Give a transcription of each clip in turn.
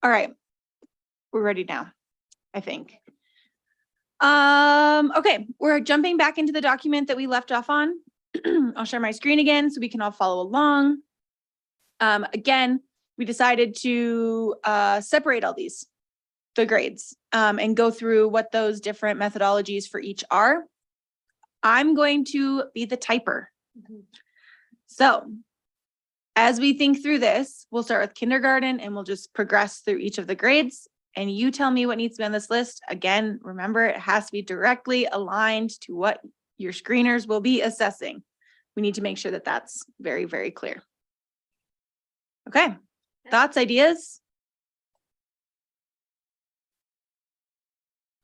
All right, we're ready now, I think. Okay, we're jumping back into the document that we left off on. I'll share my screen again so we can all follow along. Again, we decided to separate all the grades, and go through what those different methodologies for each are. I'm going to be the typer. So as we think through this, we'll start with kindergarten and we'll just progress through each of the grades. And you tell me what needs to be on this list. Again, remember, it has to be directly aligned to what your screeners will be assessing. We need to make sure that that's very, very clear. Okay, thoughts, ideas?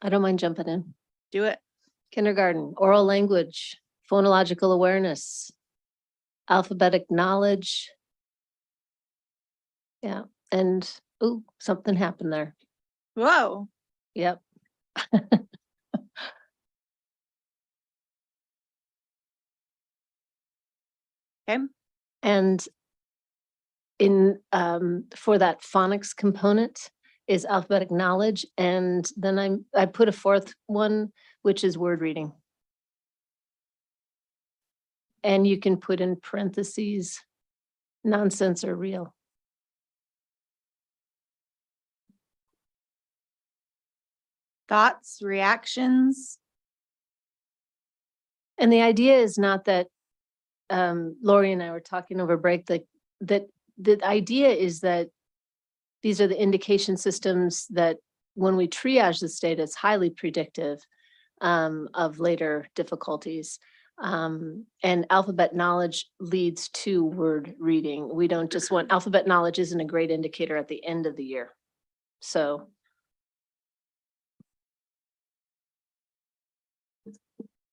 I don't mind jumping in. Do it. Kindergarten, oral language, phonological awareness, alphabetic knowledge. Yeah, and ooh, something happened there. Whoa. Yep. Okay. And in for that phonics component is alphabetic knowledge, and then I put a fourth one, which is word reading. And you can put in parentheses, nonsense or real. Thoughts, reactions? And the idea is not that Lori and I were talking over break, that the idea is that these are the indication systems that when we triage this data, it's highly predictive of later difficulties. And alphabet knowledge leads to word reading. We don't just want alphabet knowledge isn't a great indicator at the end of the year. So.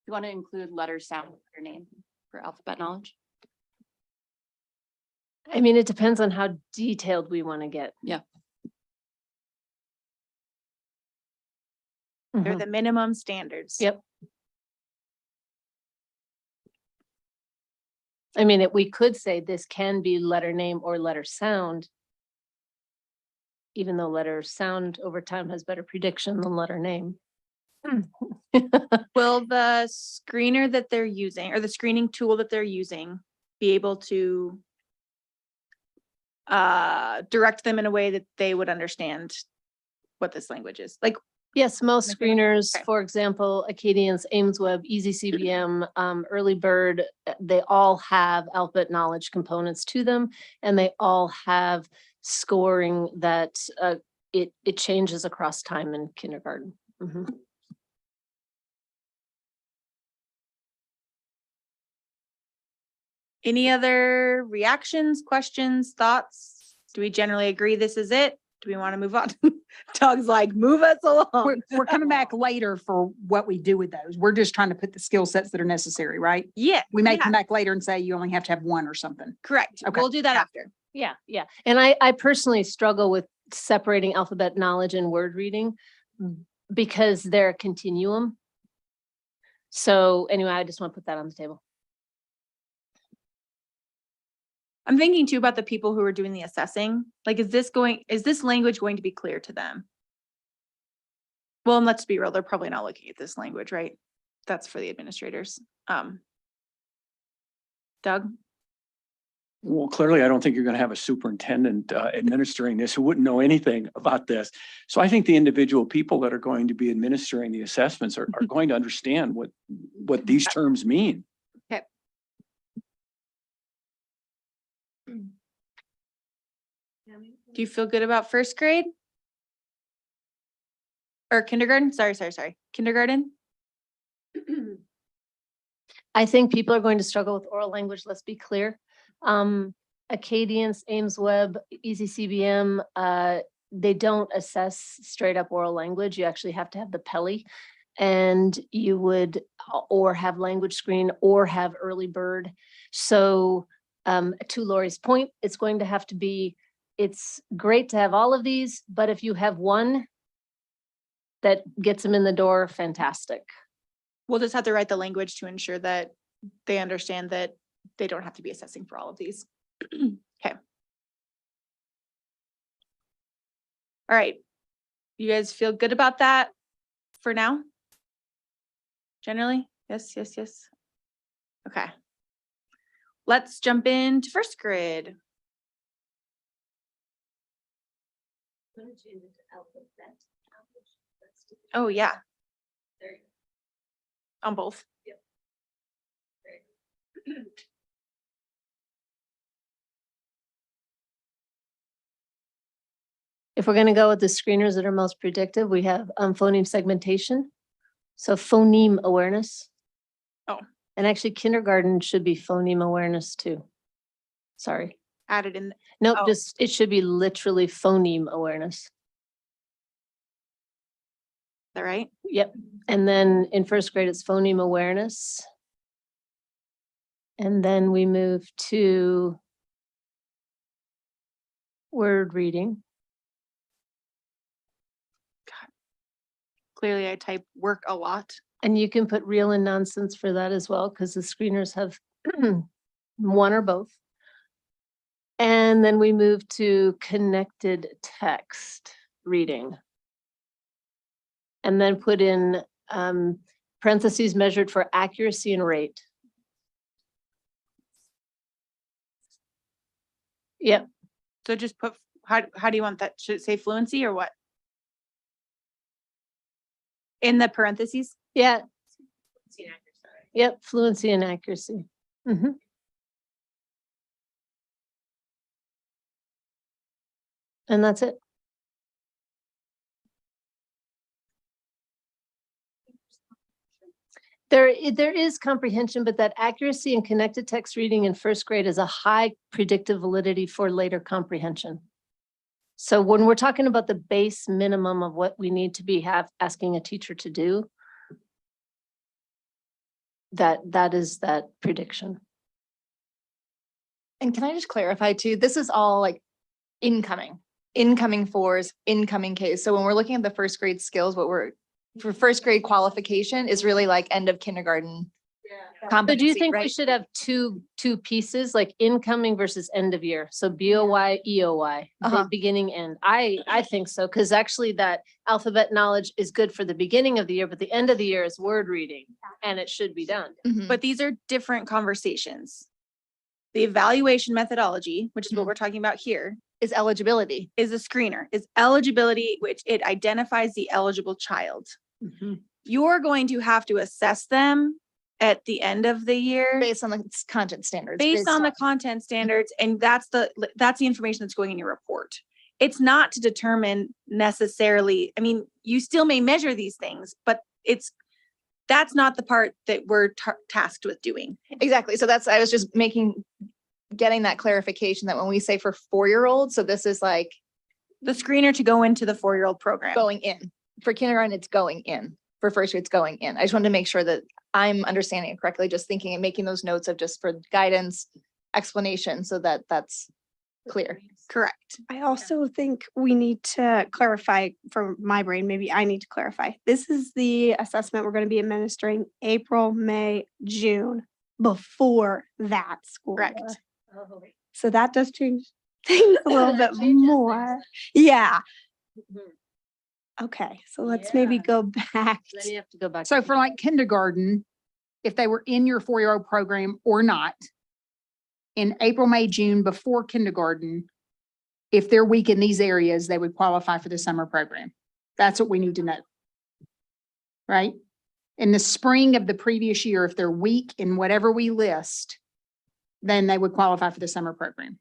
You want to include letter, sound, or name for alphabet knowledge? I mean, it depends on how detailed we want to get. Yeah. They're the minimum standards. Yep. I mean, we could say this can be letter name or letter sound, even though letter sound over time has better prediction than letter name. Will the screener that they're using or the screening tool that they're using be able to direct them in a way that they would understand what this language is? Like, Yes, most Okay. screeners, Okay. for example, Acadians, AimsWeb, Easy CBM, Early Bird, they all have alphabet knowledge components to them, and they all have scoring that it changes across time in kindergarten. Mhm. any other reactions, questions, thoughts? Do we generally agree this is it? Do we want to move on? Doug's like, move us along. We're coming back later for what we do with those. We're just trying to put the skill sets that are necessary, right? Yeah. We may yeah, come back later and say you only have to have one or something. correct. Okay. We'll do that after. Yeah, yeah. And I personally struggle with separating alphabet knowledge and word reading because they're a continuum. So anyway, I just want to put that on the table. I'm thinking too about the people who are doing the assessing. Like, is this language going to be clear to them? Well, and let's be real, they're probably not looking at this language, right? That's for the administrators. Doug? Well, clearly, I don't think you're going to have a superintendent administering this who wouldn't know anything about this. So I think the individual people that are going to be administering the assessments are going to understand what these terms mean. Okay. Do you feel good about first grade? Or kindergarten? Sorry. Kindergarten? I think people are going to struggle with oral language, let's be clear. Acadians, AimsWeb, Easy CBM, they don't assess straight up oral language. You actually have to have the Peli, and you would or have language screen or have early bird. So to Lori's point, it's going to have to be, it's great to have all of these, but if you have one that gets them in the door, fantastic. We'll just have to write the language to ensure that they understand that they don't have to be assessing for all of these. Okay. All right. You guys feel good about that for now? Generally? Yes, yes, yes. Okay. Let's jump into first grade. Oh, yeah. On both. If we're gonna go with the screeners that are most predictive, we have phoneme segmentation. So phoneme awareness. Oh. And actually kindergarten should be phoneme awareness too. Sorry. Added in. Nope, Oh. just, it should be literally phoneme awareness. Is that right? Yep. And then in first grade, it's phoneme awareness. And then we move to word reading. Clearly I type work a lot. And you can put real and nonsense for that as well, because the screeners have one or both. And then we move to connected text reading. And then put in parentheses measured for accuracy and rate. Yep, So just put, how do you want that? Should it say fluency or what? In the parentheses? yeah. Yep, fluency and accuracy. Mhm. And that's it. There is comprehension, but that accuracy and connected text reading in first grade is a high predictive validity for later comprehension. So when we're talking about the base minimum of what we need to be asking a teacher to do, that is that prediction. And can I just clarify too, this is all like incoming fours, incoming Ks. So when we're looking at the first grade skills, what we're, for first grade qualification is really like end of kindergarten. So do you competency, think we right? should have two pieces, like incoming versus end of year? So BOY, EOY, Uh-huh. beginning, end. I think so, because actually that alphabet knowledge is good for the beginning of the year, but the end of the year is word reading and it should be done. Mhm. But these are different conversations. The evaluation methodology, which is what Mhm. we're talking about here, Is eligibility. is a screener, is eligibility, which it identifies the eligible child. You're going to have to assess them at the end of the year Based on the content standards. based on the content standards, and that's the information that's going in your report. It's not to determine necessarily, I mean, you still may measure these things, but that's not the part that we're tasked with doing. Exactly. So I was just getting that clarification that when we say for 4-year-olds, so this is like The screener to go into the 4-year-old program. going in. For kindergarten, it's going in. For first grade, it's going in. I just wanted to make sure that I'm understanding it correctly, just thinking and making those notes of just for guidance, explanation, so that that's clear. Correct. I also think we need to clarify for my brain, maybe I need to clarify. This is the assessment we're going to be administering April, May, June, before that school Correct. year. So that does change things a little bit more. Yeah. Okay, so let's maybe Yeah. go back. Then you have to go back. So to- for like kindergarten, if they were in your 4-year-old program or not, in April, May, June, before kindergarten, if they're weak in these areas, they would qualify for the summer program. That's what we need to know. Right? In the spring of the previous year, if they're weak in whatever we list, then they would qualify for the summer program.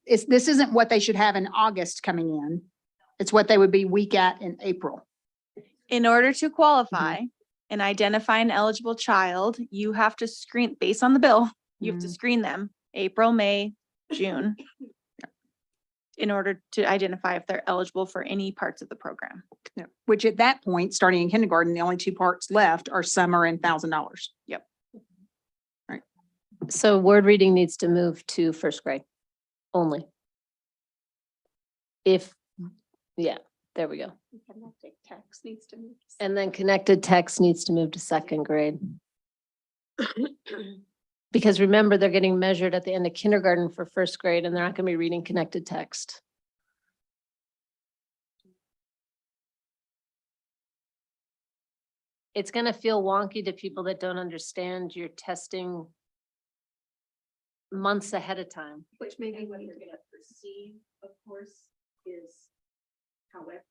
This isn't what they should have in August coming in. It's what they would be weak at in April. In order to qualify and identify an eligible child, you have to screen, based on the bill, you have to screen them April, May, June. In order to identify if they're eligible for any parts of the program. Which at that point, starting in kindergarten, the only two parts left are summer and $1,000. So word reading needs to move to first grade only. Yeah, there we go. Text needs to move. And then connected text needs to move to second grade. Because remember, they're getting measured at the end of kindergarten for first grade and they're not gonna be reading connected text. it's gonna feel wonky to people that don't understand your testing months ahead of time. Which maybe What you're gonna perceive, of course, is however.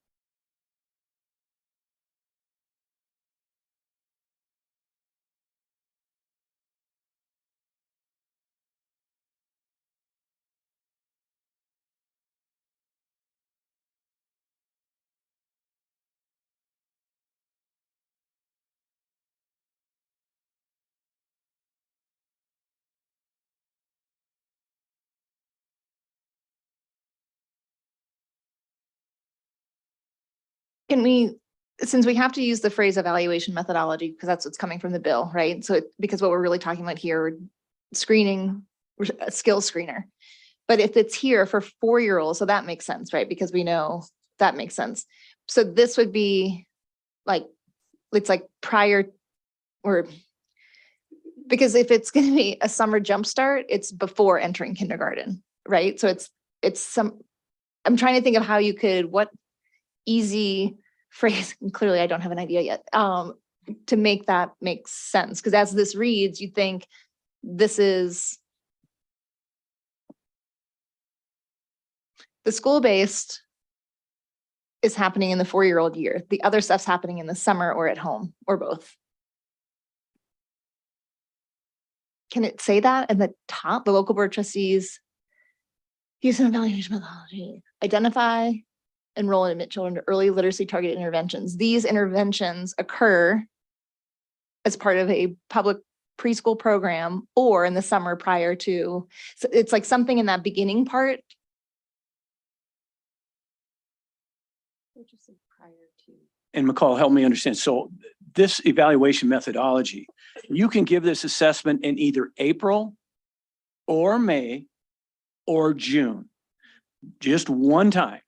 Can we, since we have to use the phrase evaluation methodology, because that's what's coming from the bill, right? So because what we're really talking about here, screening, a skill screener. But if it's here for 4-year-olds, so that makes sense, right? Because we know that makes sense. So this would be like, it's like prior or because if it's gonna be a summer jumpstart, it's before entering kindergarten, right? So it's some, I'm trying to think of how you could, what easy phrase, and clearly I don't have an idea yet, to make that make sense. Because as this reads, you think this is the school-based is happening in the 4-year-old year. The other stuff's happening in the summer or at home or both. Can it say that at the top? The local board trustees use an evaluation methodology, identify, enroll and admit children to early literacy targeted interventions. These interventions occur as part of a public preschool program or in the summer prior to, so it's like something in that beginning part. And McCall, help me understand. So this evaluation methodology, you can give this assessment in either April or May or June, just one time.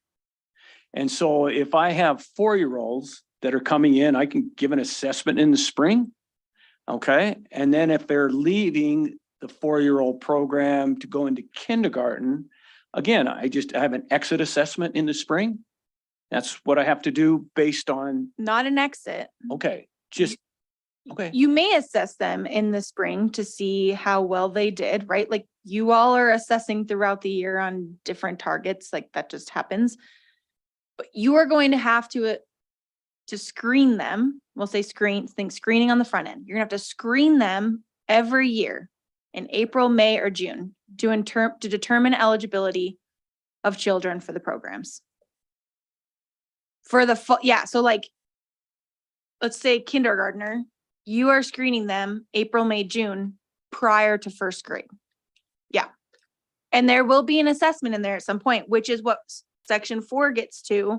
And so if I have 4-year-olds that are coming in, I can give an assessment in the spring. Okay. And then if they're leaving the 4-year-old program to go into kindergarten, again, I have an exit assessment in the spring. That's what I have to do based on, Not an exit. okay, just, okay. You may assess them in the spring to see how well they did, right? Like you all are assessing throughout the year on different targets, like that just happens. But you are going to have to screen them. We'll say think screening on the front end. You're gonna have to screen them every year in April, May, or June to determine eligibility of children for the programs. For the so like, let's say kindergartner, you are screening them April, May, June prior to 1st grade. Yeah. And there will be an assessment in there at some point, which is what section 4 gets to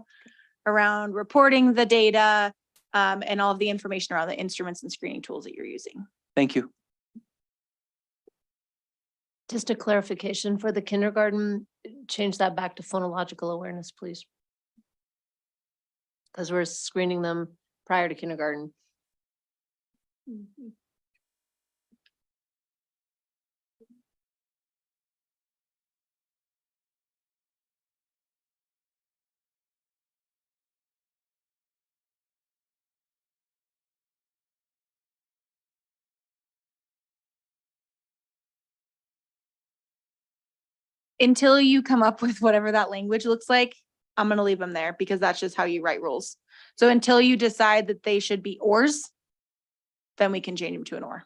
around reporting the data and all of the information around the instruments and screening tools that you're using. Thank you. Just a clarification for the kindergarten, change that back to phonological awareness, please. Because we're screening them prior to kindergarten. Until you come up with whatever that language looks like, I'm gonna leave them there because that's just how you write rules. So until you decide that they should be ors, then we can change them to an or.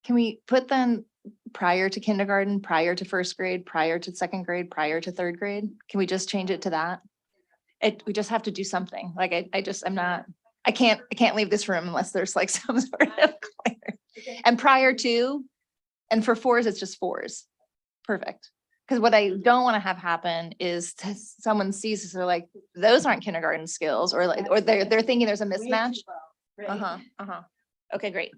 Can we put them prior to kindergarten, prior to 1st grade, prior to 2nd grade, prior to 3rd grade? Can we just change it to that? We just have to do something. Like I can't leave this room unless there's like some sort of clarity. And prior to, and for 4s, it's just 4s. Perfect. Because what I don't want to have happen is someone sees this, they're like, those aren't kindergarten skills, or like, or they're thinking there's a mismatch. Okay, great.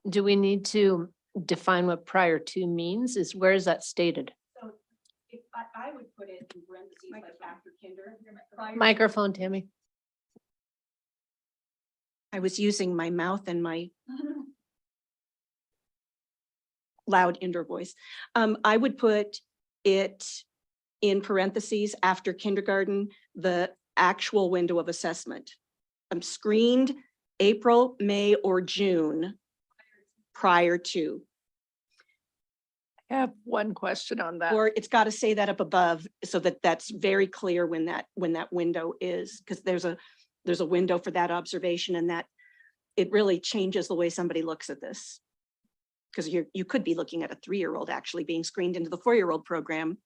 Do we need to define what prior to means? Where is that stated? So if I would put it in parentheses like after kinder. Microphone, Tammy. I was using my mouth and my loud indoor voice. I would put it in parentheses after kindergarten, the actual window of assessment. Screened April, May, or June prior to, I have one question on that. or it's got to say that up above so that that's very clear when that window is, because there's a window for that observation, and that it really changes the way somebody looks at this. Because you could be looking at a 3-year-old actually being screened into the 4-year-old program.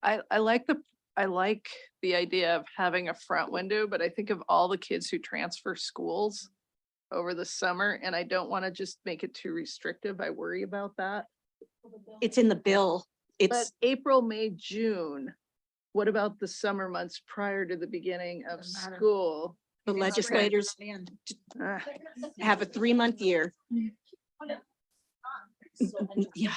I like the idea of having a front window, but I think of all the kids who transfer schools over the summer, and I don't want to just make it too restrictive. I worry about that. It's in the bill. But It's, April, May, June, what about the summer months prior to the beginning of school? the legislators Ah, have a 3-month year. Yeah,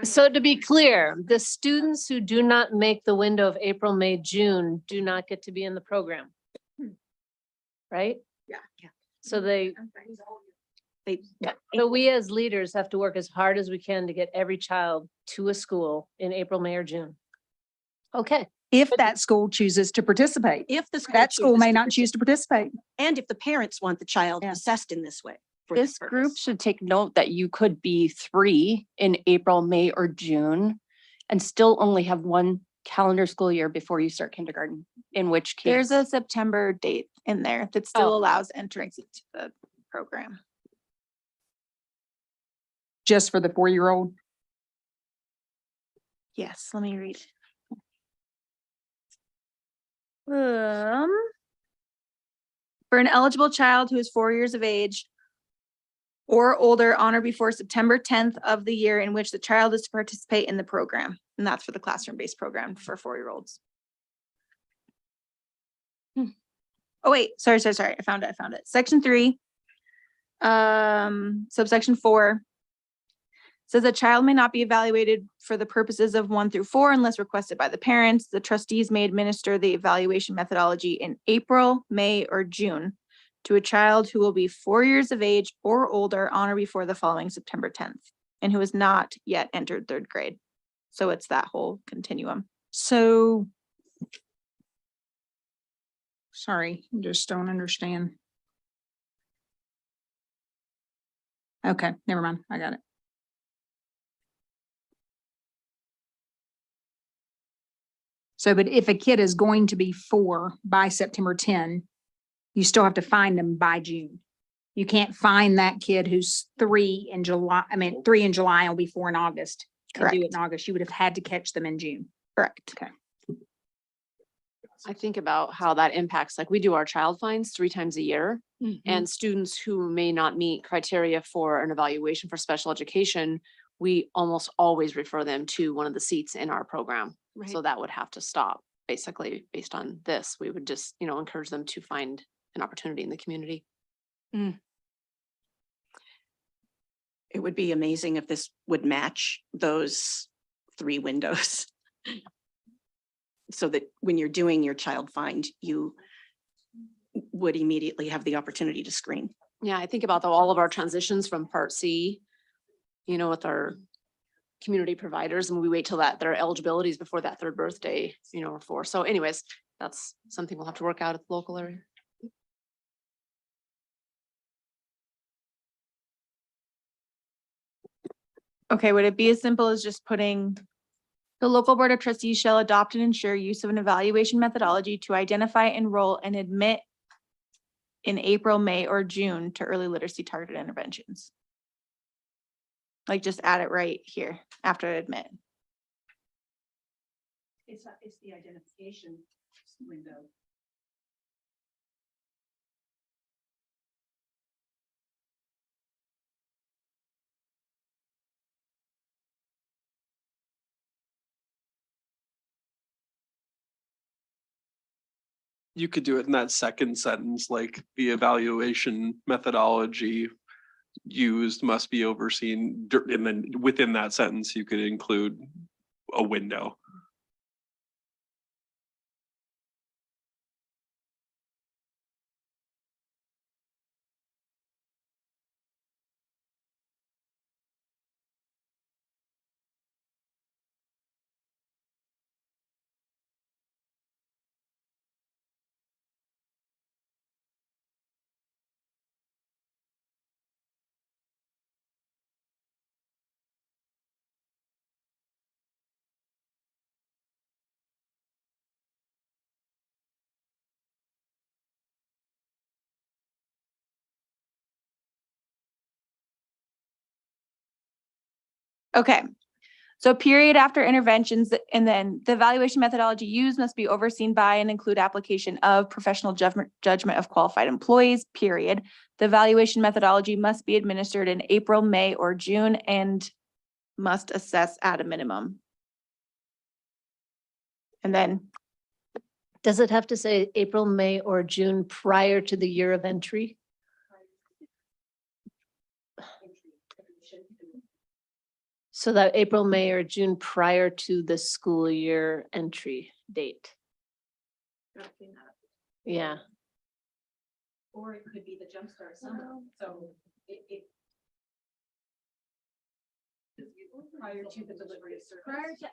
So to be clear, the students who do not make the window of April, May, June do not get to be in the program. Right? yeah. So they, They, so we as leaders have to work as hard as we can to get every child to a school in April, May, or June. Okay, If that school chooses to participate, if the. that school chooses may to not choose to participate. And if the parents want the child Yeah. assessed in this way. for This group purpose. should take note that you could be 3 in April, May, or June and still only have 1 calendar school year before you start kindergarten, in which case. There's a September date in there that still Oh. allows entrance into the program. Just for the 4-year-old. Yes, let me read. For an eligible child who is 4 years of age or older on or before September 10th of the year in which the child is to participate in the program. And that's for the classroom-based program for 4-year-olds. Oh, wait, sorry. I found it. Section 3. Subsection 4. Says a child may not be evaluated for the purposes of 1 through 4 unless requested by the parents. The trustees may administer the evaluation methodology in April, May, or June to a child who will be 4 years of age or older on or before the following September 10th and who has not yet entered 3rd grade. So it's that whole continuum. So. Sorry, I just don't understand. Okay, never mind. I got it. So, but if a kid is going to be 4 by September 10, you still have to find them by June. You can't find that kid who's 3 in July, 3 in July and will be 4 in August. And do it Correct. in August. You would have had to catch them in June. Correct. I think about how that impacts, like we do our child finds 3 times a year. Mhm. And students who may not meet criteria for an evaluation for special education, we almost always refer them to one of the seats in our program. So Right. that would have to stop, basically, based on this. We would just, encourage them to find an opportunity in the community. It would be amazing if this would match those 3 windows. So that when you're doing your child find, you would immediately have the opportunity to screen. Yeah, I think about all of our transitions from Part C, with our community providers, and we wait till their eligibilities before that 3rd birthday, or 4. So anyways, that's something we'll have to work out at the local area. Okay, would it be as simple as just putting the local board of trustees shall adopt and ensure use of an evaluation methodology to identify, enroll, and admit in April, May, or June to early literacy targeted interventions? Like just add it right here after admit. It's the identification window. You could do it in that second sentence, like the evaluation methodology used must be overseen, and then within that sentence, you could include a window. Okay. So period after interventions, and then the evaluation methodology used must be overseen by and include application of professional judgment of qualified employees, period. The evaluation methodology must be administered in April, May, or June and must assess at a minimum. And then, Does it have to say April, May, or June prior to the year of entry? So that April, May, or June prior to the school year entry date. Yeah. or it could be the jumpstart summer, so it. Prior to the delivery of service. Prior to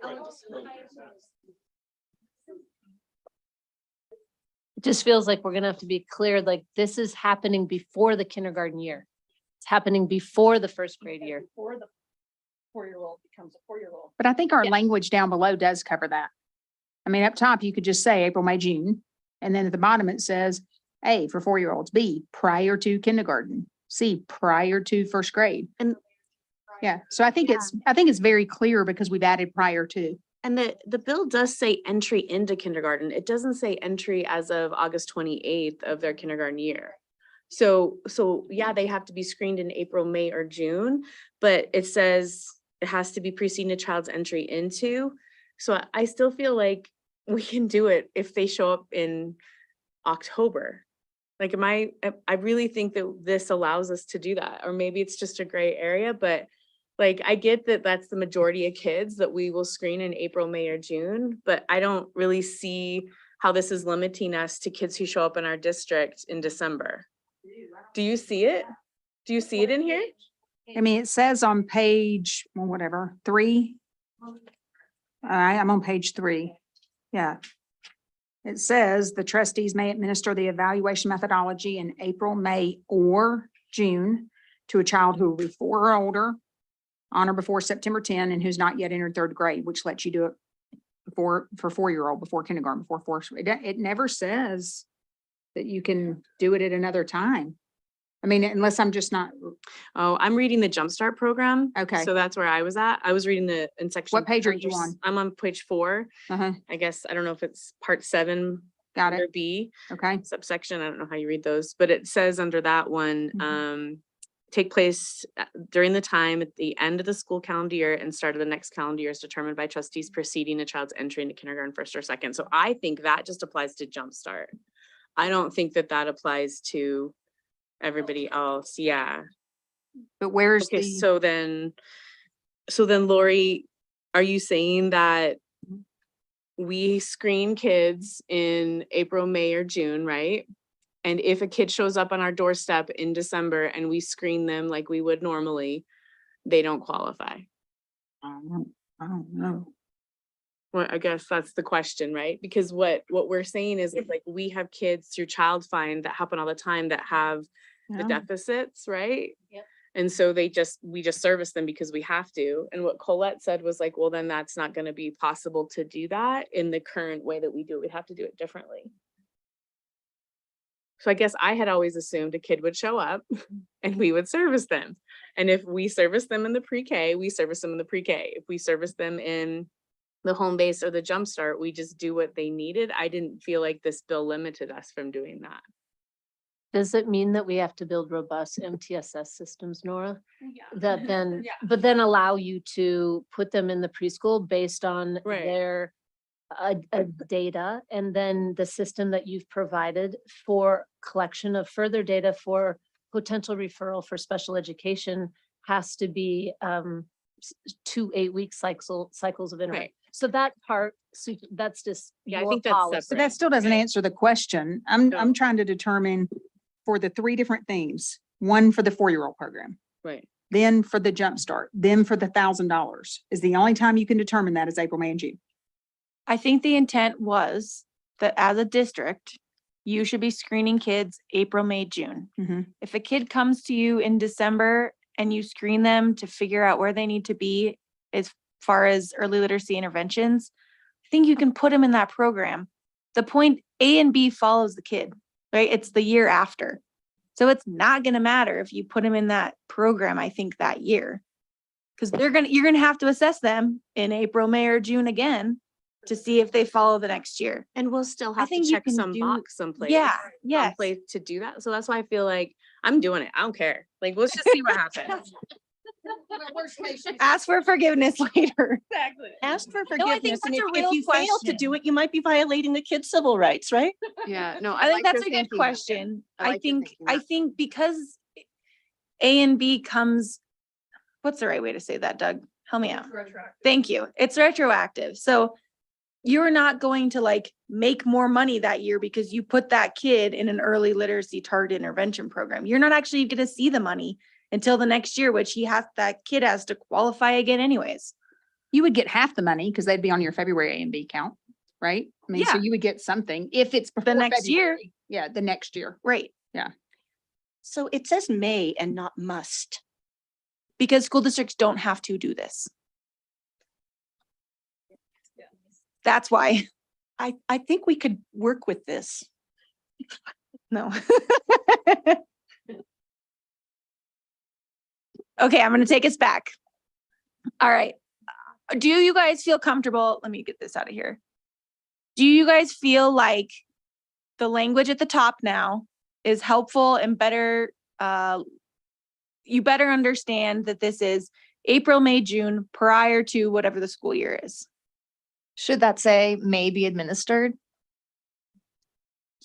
It just feels like we're gonna have to be clear, like this is happening before the kindergarten year. It's happening before the first grade year. Before the 4-year-old becomes a 4-year-old. But I think our Yeah. language down below does cover that. I mean, up top, you could just say April, May, June. And then at the bottom, it says A for 4-year-olds, B prior to kindergarten, C prior to first grade. And- Yeah, so I think it's very clear because we've added prior to. And the bill does say entry into kindergarten. It doesn't say entry as of August 28th of their kindergarten year. So yeah, they have to be screened in April, May, or June, but it says it has to be preceding a child's entry into. So I still feel like we can do it if they show up in October. Like, I really think that this allows us to do that, or maybe it's just a gray area, but like, I get that that's the majority of kids that we will screen in April, May, or June, but I don't really see how this is limiting us to kids who show up in our district in December. Do you see it? Do you see it in here? I mean, it says on page, well, whatever, 3. All right, I'm on page 3. Yeah. It says the trustees may administer the evaluation methodology in April, May, or June to a child who will be 4 or older on or before September 10 and who's not yet entered 3rd grade, which lets you do it for 4-year-old, before kindergarten, before fourth. It never says that you can do it at another time. I mean, unless I'm just not, Oh, I'm reading the Jumpstart program. Okay. So that's where I was at. I was reading in section. What page are you under on? I'm on page 4. uh-huh, I guess, I don't know if it's part 7 got under it. B. Okay. Subsection, I don't know how you read those, but it says under that one, take place during the time at the end of the school calendar year and start of the next calendar year is determined by trustees preceding a child's entry into kindergarten, 1st or 2nd. So I think that just applies to Jumpstart. I don't think that applies to everybody else. Yeah. But where's Okay, the, so then Lori, are you saying that we screen kids in April, May, or June, right? And if a kid shows up on our doorstep in December and we screen them like we would normally, they don't qualify? I don't know. Well, I guess that's the question, right? Because what we're saying is like, we have kids through Child Find that happen all the time that have the Yeah. deficits, right? Yep. And so we just service them because we have to. And what Colette said was like, well, then that's not going to be possible to do that in the current way that we do it. We'd have to do it differently. So I guess I had always assumed a kid would show up and we would service them. And if we service them in the pre-K, we service them in the pre-K. If we service them in the home base or the Jumpstart, we just do what they needed. I didn't feel like this bill limited us from doing that. Does it mean that we have to build robust MTSS systems, Nora? That then, but then allow you to put them in the preschool based on Right. their data, and then the system that you've provided for collection of further data for potential referral for special education has to be 2 8-week cycles of internet. Right. So that part, so that's just Yeah, I your think that's policy. But separate. that still doesn't Right. answer the question. I'm No. trying to determine for the 3 different themes, one for the 4-year-old program, Right. then for the Jumpstart, then for the $1,000 is the only time you can determine that is April, May, and June. I think the intent was that as a district, you should be screening kids April, May, June. Mhm. If a kid comes to you in December and you screen them to figure out where they need to be as far as early literacy interventions, I think you can put them in that program. The point A and B follows the kid, right? It's the year after. So it's not going to matter if you put them in that program, I think, that year. Cause you're gonna have to assess them in April, May or June again to see if they follow the next year. And we'll still I have to think you check can some do- box someplace. Yeah, yes. Someplace to do that. So that's why I feel like I'm doing it. I don't care. Like, let's just see what happens. Ask for forgiveness later. Exactly. Ask for No, I think forgiveness, and that's a if real you fail to do question. it, you might be violating the kids' civil rights, right? Yeah, no, I think that's a good question. I I like your think, thinking I that. think because A and B comes, what's the right way to say that, Doug? Help me out. Thank you. It's retroactive. So you're not going to like make more money that year because you put that kid in an early literacy target intervention program. You're not actually gonna see the money until the next year, which that kid has to qualify again anyways. You would get half the money because they'd be on your February A and B count, right? I mean, so Yeah. you would get something if it's before next year. February. Yeah, the next year. Right. So it says may and not must. Because school districts don't have to do this. That's why, I think we could work with this. no. Okay, I'm gonna take us back. All right. Do you guys feel comfortable? Let me get this out of here. Do you guys feel like the language at the top now is helpful and better? You better understand that this is April, May, June, prior to whatever the school year is. Should that say may be administered?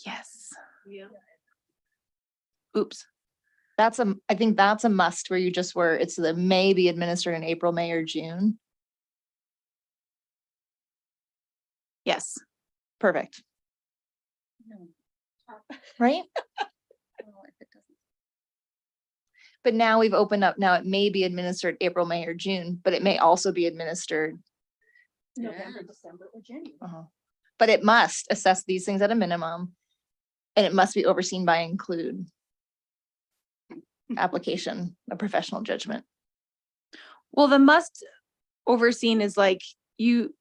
Yes. Yeah. Oops. I think that's a must where it's the may be administered in April, May or June. Yes. Perfect. Right? But now we've opened up, now it may be administered April, May or June, but it may also be administered. November, December, or January. But it must assess these things at a minimum. And it must be overseen by include application, a professional judgment. Well, the must overseen is like you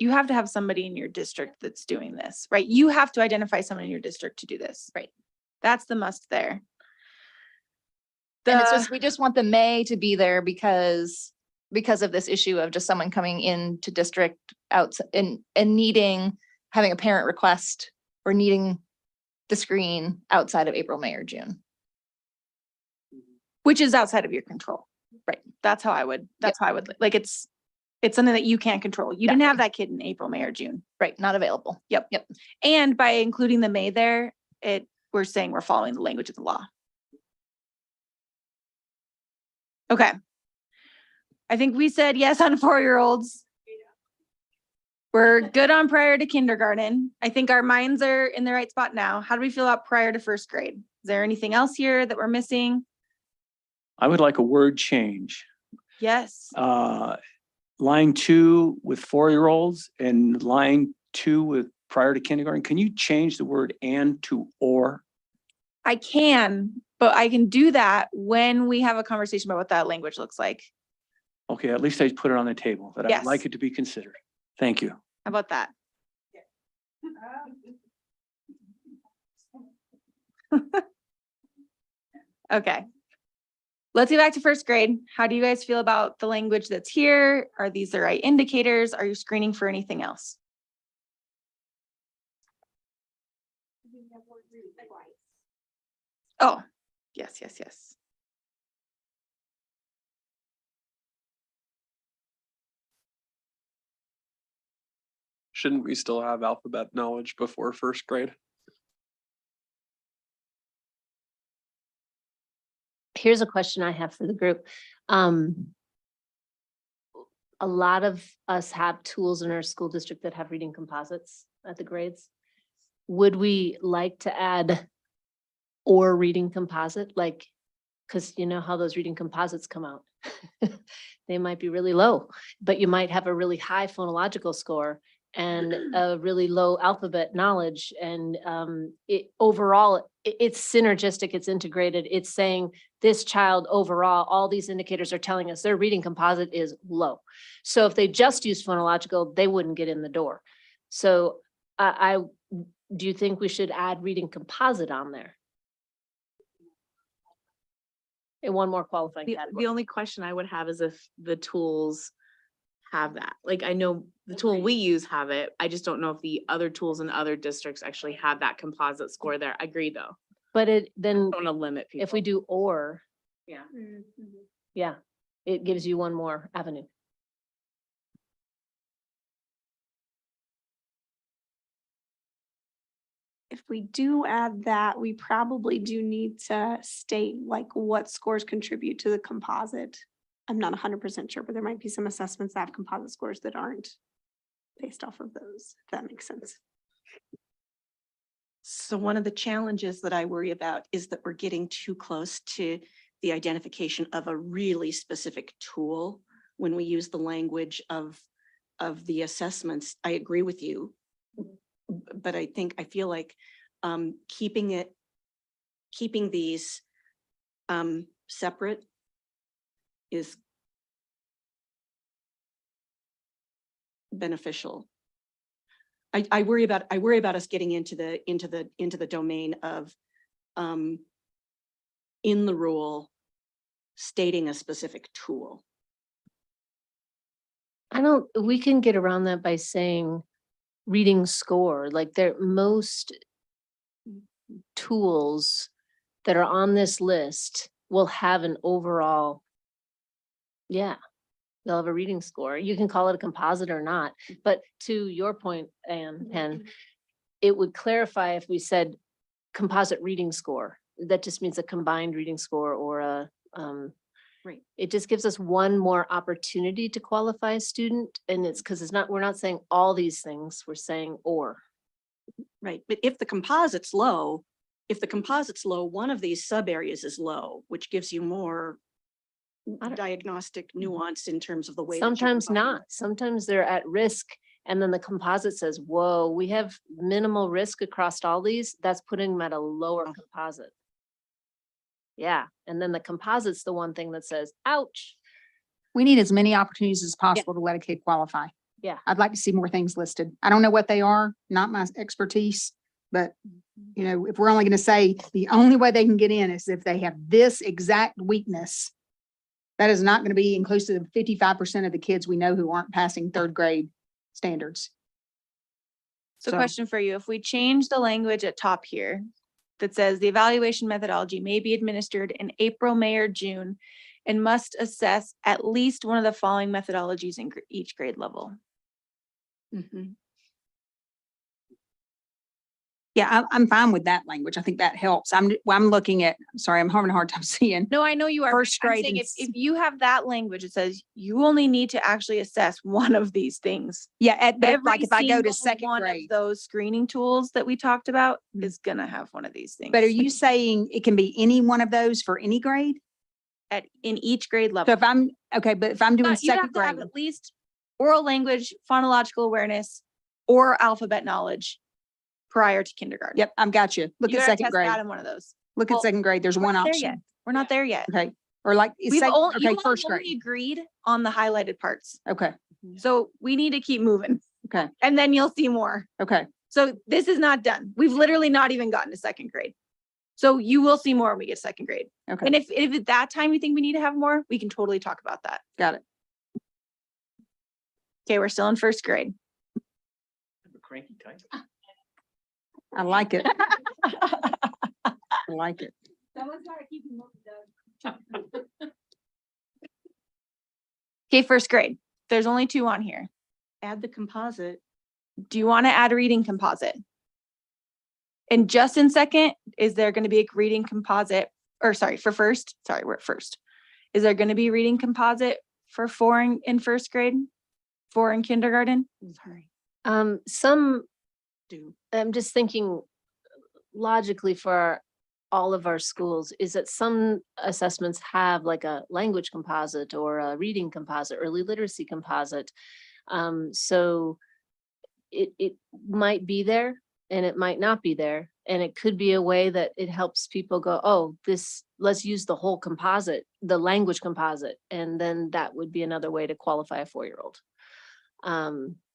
have to have somebody in your district that's doing this, right? You have to identify someone in your district to do this. Right. That's the must there. And it's just, we just want the may to be there because of this issue of just someone coming into district out and having a parent request or needing the screen outside of April, May or June. Which is outside of your control. Right. That's how I would, like, it's something that you can't control. You didn't have that kid in April, May or June. Right, not available. Yep. And by including the may there, we're saying we're following the language of the law. Okay. I think we said yes on 4-year-olds. We're good on prior to kindergarten. I think our minds are in the right spot now. How do we feel about prior to first grade? Is there anything else here that we're missing? I would like a word change. Yes. Line 2 with 4-year-olds and line 2 with prior to kindergarten. Can you change the word and to or? I can, but I can do that when we have a conversation about what that language looks like. Okay, at least I put it on the table, that I'd Yes. like it to be considered. Thank you. How about that? Okay. Let's get back to first grade. How do you guys feel about the language that's here? Are these the right indicators? Are you screening for anything else? Oh, yes. Shouldn't we still have alphabet knowledge before first grade? Here's a question I have for the group. A lot of us have tools in our school district that have reading composites at the grades. Would we like to add or reading composite, like, because you know how those reading composites come out? They might be really low, but you might have a really high phonological score and a really low alphabet knowledge. And overall, it's synergistic, it's integrated. It's saying this child overall, all these indicators are telling us their reading composite is low. So if they just use phonological, they wouldn't get in the door. So do you think we should add reading composite on there? And one more qualifying The category. only question I would have is if the tools have that. Like, I know the tool we use have it. I just don't know if the other tools in other districts actually have that composite score there. I agree, though. But it, then Don't want to limit people. if we do or, Yeah. yeah, it gives you one more avenue. If we do add that, we probably do need to state like what scores contribute to the composite. I'm not 100% sure, but there might be some assessments that have composite scores that aren't based off of those, if that makes sense. So one of the challenges that I worry about is that we're getting too close to the identification of a really specific tool when we use the language of the assessments. I agree with you. But I feel like keeping these separate is beneficial. I worry about us getting into the domain of in the rule stating a specific tool. We can get around that by saying reading score, like most tools that are on this list will have an overall, yeah, they'll have a reading score. You can call it a composite or not, but to your point, Anne, Penn, it would clarify if we said composite reading score. That just means a combined reading score or a, Right. It just gives us one more opportunity to qualify a student, and it's because we're not saying all these things, we're saying or. Right, but if the composite's low, one of these sub areas is low, which gives you more diagnostic nuance in terms of the way. that you Sometimes combine not, sometimes they're at risk, and then the composite says, whoa, we have minimal risk across all these, that's putting them at a lower composite. Yeah, and then the composite's the one thing that says, ouch. We need as many opportunities as possible to let a kid qualify. Yeah. I'd like to see more things listed. I don't know what they are, not my expertise, but you know, if we're only going to say the only way they can get in is if they have this exact weakness, that is not going to be inclusive of 55% of the kids we know who aren't passing third grade standards. So So- question for you, if we change the language at top here that says the evaluation methodology may be administered in April, May, or June and must assess at least one of the following methodologies in each grade level. Mhm. Yeah, I'm fine with that language. I think that helps. I'm looking at, sorry, I'm having a hard time seeing. No, I know you are. but First I'm grade saying and if you have that language, it says you only need to actually assess one of these things. Yeah, but Every like if I go to single second one of grade. those screening tools that we talked about Mhm. is gonna have one of these things. But are you saying it can be any one of those for any grade? in each grade So level? if I'm, okay, but if I'm doing But you have second to have grade, at least oral language, phonological awearness, or alphabet knowledge prior to kindergarten. yep, I've got you. Look You at gotta second test grade. that in one of those. Look at well, second grade. There's one Not there yet. option. We're not there yet. Okay, or like, it's We've only, okay, you first only grade. agreed on the highlighted parts. Okay, So we need to keep moving. okay, And then you'll see more. okay. So this is not done. We've literally not even gotten to second grade. So you will see more when we get to second grade. Okay. And if at that time you think we need to have more, we can totally talk about that. Got it. Okay, we're still in first grade. Cranky type. I like it. I like it. Okay, first grade. There's only 2 on here. Add the composite. Do you want to add a reading composite? And just in second, is there going to be a reading composite, or sorry, for first? Sorry, we're at first. Is there going to be reading composite for 4 in first grade? 4 in kindergarten? Sorry, Some, do. I'm just thinking logically for all of our schools is that some assessments have like a language composite or a reading composite, early literacy composite. So it might be there and it might not be there. And it could be a way that it helps people go, oh, let's use the whole composite, the language composite. And then that would be another way to qualify a 4-year-old.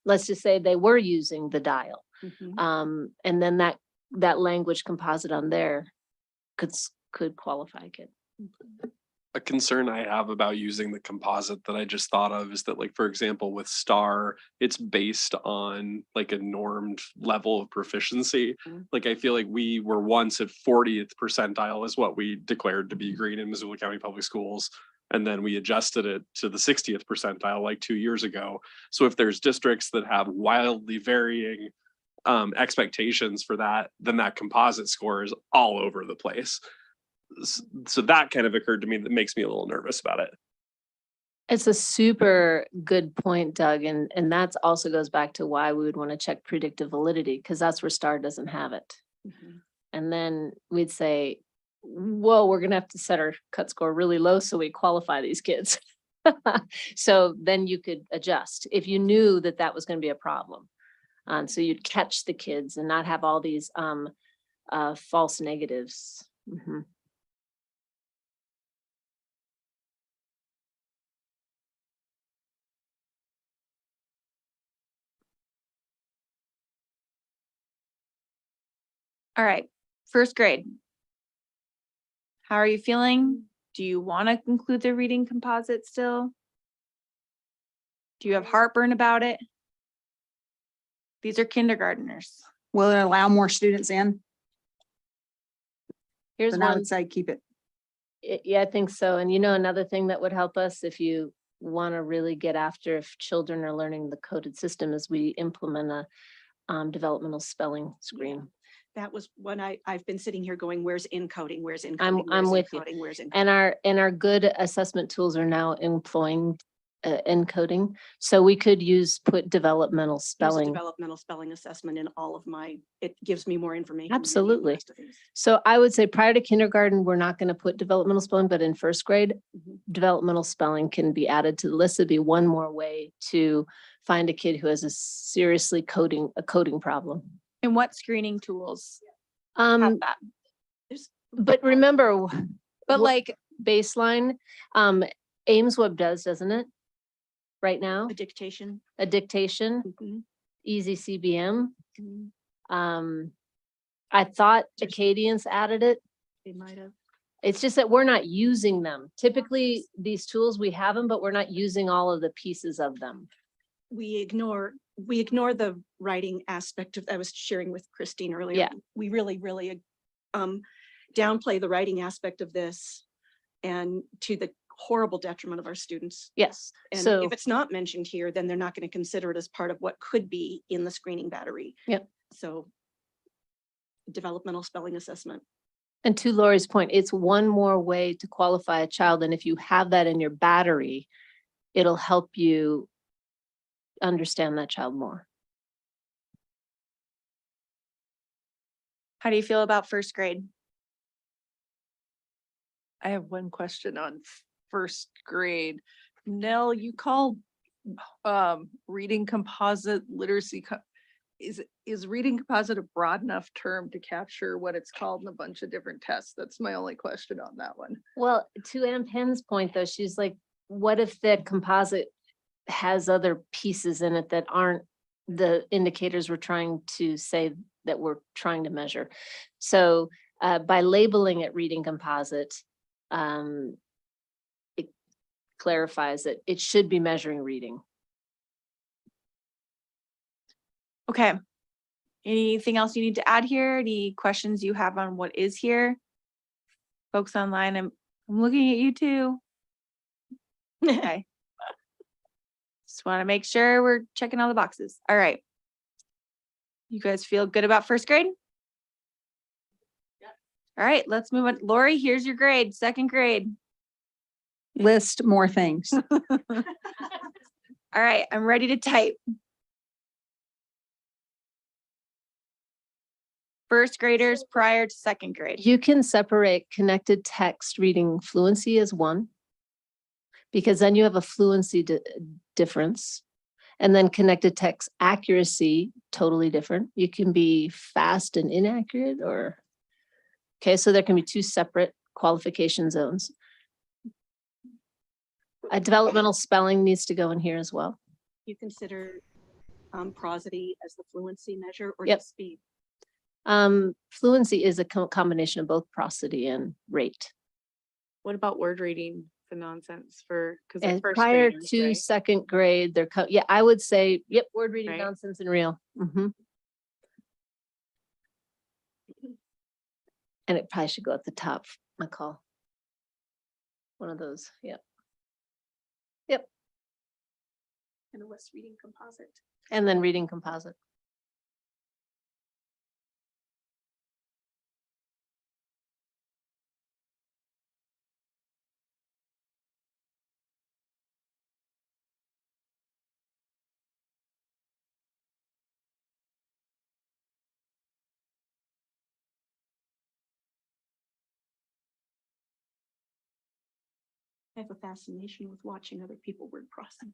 Let's just say they were using the dial. Mhm. And then that language composite on there could qualify a kid. a concern I have about using the composite that I just thought of is that, like, for example, with STAR, it's based on like a normed level of proficiency. Mhm. Like, I feel like we were once at 40th percentile is what we declared to be green in Missoula County Public Schools. And then we adjusted it to the 60th percentile like 2 years ago. So if there's districts that have wildly varying expectations for that, then that composite score is all over the place. So that kind of occurred to me, that makes me a little nervous about it. It's a super good point, Doug, and that's also goes back to why we would want to check predictive validity, because that's where STAR doesn't have it. And then we'd say, whoa, we're gonna have to set our cut score really low so we qualify these kids. So then you could adjust if you knew that that was gonna be a problem. So you'd catch the kids and not have all these false negatives. Mhm. All right, first grade. How are you feeling? Do you want to include the reading composite still? Do you have heartburn about it? These are kindergartners. Will it allow more students in? Here's Then I one. would say keep it. Yeah, I think so. And you know, another thing that would help us if you want to really get after if children are learning the coded system is we implement a developmental spelling screen. That was when I've been sitting here going, where's encoding? Where's encoding? I'm Where's with you. encoding? Where's encoding? And our good assessment tools are now employing encoding. So we could put developmental Use a spelling. developmental spelling assessment in all of my, it gives me more information. than any of the Absolutely. rest of these. So I would say prior to kindergarten, we're not going to put developmental spelling, but in first grade, Mhm. developmental spelling can be added to the list. It'd be one more way to find a kid who has a coding problem. And what screening tools have that? But remember, But what- like, baseline, Ames Web doesn't it? Right now, A dictation. a dictation, Mhm. easy CBM. Mhm. I thought Acadians added it. They might have. It's just that we're not using them. Typically, these tools, we have them, but we're not using all of the pieces of them. We ignore the writing aspect of, I was sharing with Christine earlier. Yeah. We really downplay the writing aspect of this, and to the horrible detriment of our students. Yes, And so, if it's not mentioned here, then they're not going to consider it as part of what could be in the screening battery. Yep. So developmental spelling assessment. and to Lori's point, it's one more way to qualify a child. And if you have that in your battery, it'll help you understand that child more. how do you feel about first grade? I have one question on first grade. Nell, you called reading composite literacy. Is reading composite a broad enough term to capture what it's called in a bunch of different tests? That's my only question on that one. Well, to Ann Penn's point, though, she's like, what if that composite has other pieces in it that aren't the indicators we're trying to say that we're trying to measure? So by labeling it reading composite, it clarifies that it should be measuring reading. Okay. Anything else you need to add here? Any questions you have on what is here? Folks online, I'm looking at you too. Okay. Just want to make sure we're checking all the boxes. All right. You guys feel good about first grade? All right, let's move on. Lori, here's your grade, second grade. List more things. All right, I'm ready to type. First graders prior to second grade. You can separate connected text reading fluency as one, because then you have a fluency difference. And then connected text accuracy, totally different. You can be fast and inaccurate, or, okay, so there can be two separate qualification zones. A developmental spelling needs to go in here as well. You consider prosody as the fluency measure, or Yep. just speed? Fluency is a combination of both prosody and rate. What about word reading, the nonsense for, because And prior to second grade, yeah, I would say, yep, word reading, Right. nonsense and real. And it probably should go at the top, McCall. One of those, yep. Yep, And a West Reading Composite. and then reading composite. I have a fascination with watching other people word process.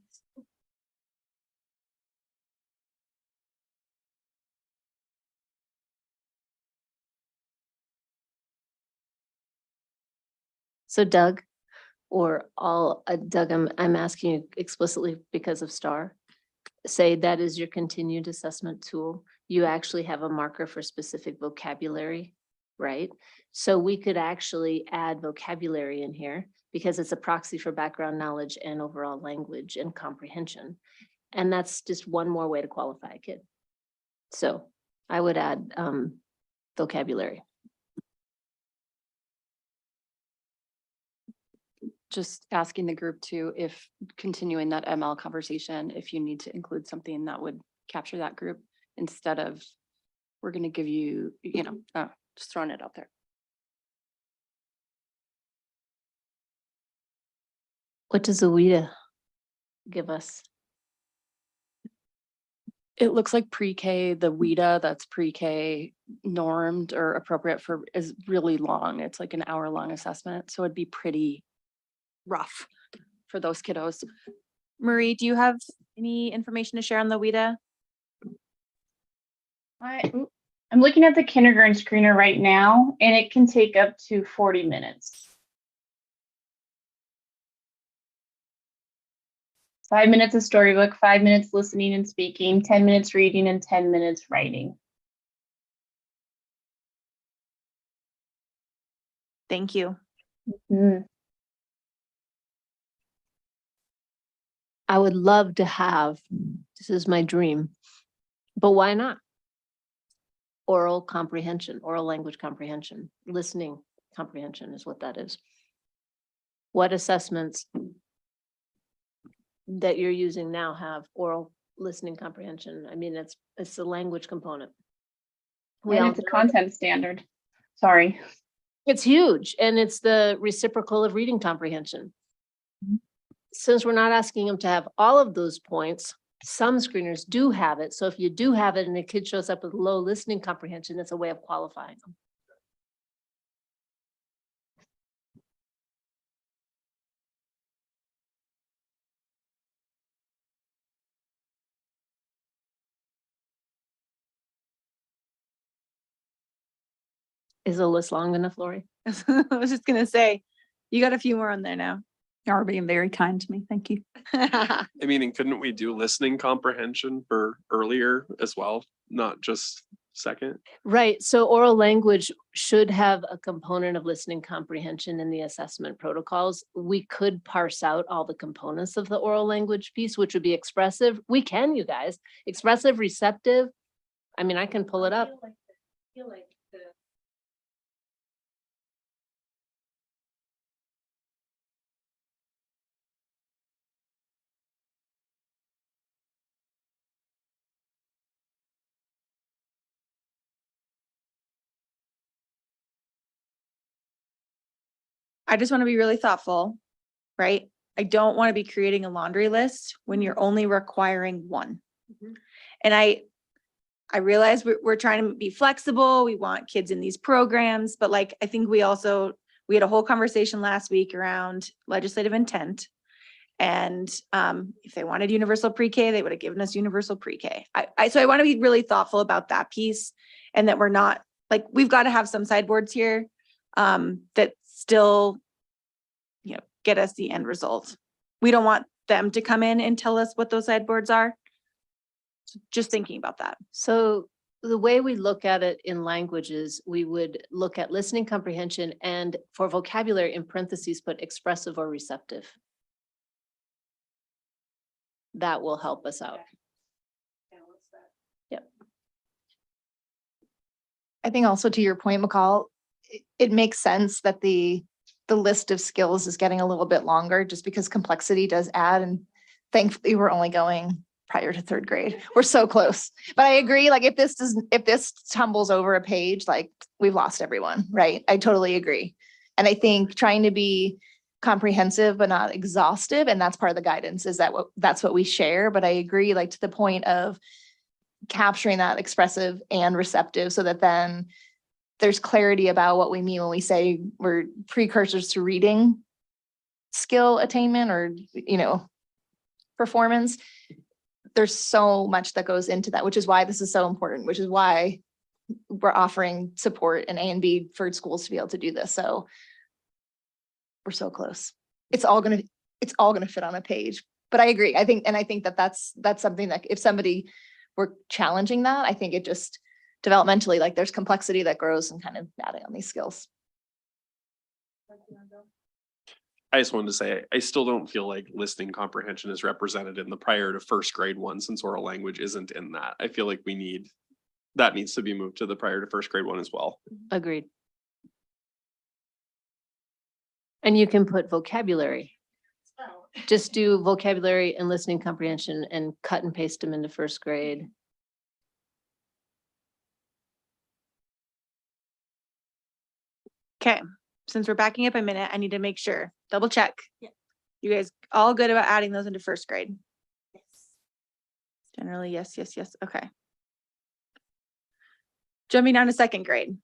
So Doug, Doug, I'm asking you explicitly because of STAR. Say that is your continued assessment tool. You actually have a marker for specific vocabulary, right? So we could actually add vocabulary in here because it's a proxy for background knowledge and overall language and comprehension. And that's just one more way to qualify a kid. So I would add vocabulary. Just asking the group to, if continuing that ML conversation, if you need to include something that would capture that group instead of, we're going to give you, just throwing it out there. What does AWIDA give us? It looks like pre-K, the WIDA that's pre-K normed or appropriate for is really long. It's like an hour-long assessment. So it'd be pretty rough for those kiddos. Marie, do you have any information to share on the WIDA? I'm looking at the kindergarten screener right now, and it can take up to 40 minutes. 5 minutes of storybook, 5 minutes listening and speaking, 10 minutes reading, and 10 minutes writing. Thank you. I would love to have, this is my dream, but why not? Oral comprehension, oral language comprehension, listening comprehension is what that is. What assessments that you're using now have oral listening comprehension? I mean, it's the language component. And it's a content standard. Sorry. It's huge, and it's the reciprocal of reading comprehension. Since we're not asking them to have all of those points, some screeners do have it. So if you do have it and the kid shows up with low listening comprehension, it's a way of qualifying them. Is the list long enough, Lori? I was just gonna say, you got a few more on there now. You are being very kind to me. Thank you. I mean, and couldn't we do listening comprehension for earlier as well, not just second? Right, so oral language should have a component of listening comprehension in the assessment protocols. We could parse out all the components of the oral language piece, which would be expressive. We can, you guys, expressive, receptive. I mean, I can pull it up. I just want to be really thoughtful, right? I don't want to be creating a laundry list when you're only requiring one. And I realize we're trying to be flexible. We want kids in these programs, but like, I think we had a whole conversation last week around legislative intent. And if they wanted universal pre-K, they would have given us universal pre-K. So I want to be really thoughtful about that piece, and that we're not, like, we've got to have some sideboards here that still, get us the end result. We don't want them to come in and tell us what those sideboards are. So just thinking about that. So the way we look at it in languages, we would look at listening comprehension and for vocabulary in parentheses, put expressive or receptive. That will help us out. Yep. I think also to your point, McCall, it makes sense that the list of skills is getting a little bit longer just because complexity does add, and thankfully we're only going prior to third grade. We're so close. But I agree, like if this tumbles over a page, like we've lost everyone, right? I totally agree. And I think trying to be comprehensive but not exhaustive, and that's part of the guidance, is that that's what we share. But I agree, like to the point of capturing that expressive and receptive so that then there's clarity about what we mean when we say we're precursors to reading skill attainment or, performance. There's so much that goes into that, which is why this is so important, which is why we're offering support in A and B for schools to be able to do this. So we're so close. It's all gonna fit on a page. But I agree. I think that that's something that if somebody were challenging that, I think it just developmentally, like there's complexity that grows and kind of adding on these skills. I just wanted to say, I still don't feel like listening comprehension is represented in the prior to first grade one, since oral language isn't in that. I feel like that needs to be moved to the prior to first grade one as well. Agreed. And you can put vocabulary. Just do vocabulary and listening comprehension and cut and paste them into first grade. Okay, since we're backing up a minute, I need to make sure, double check. You guys all good about adding those into first grade? Yes. Generally, yes. Okay. Jumping down to second grade.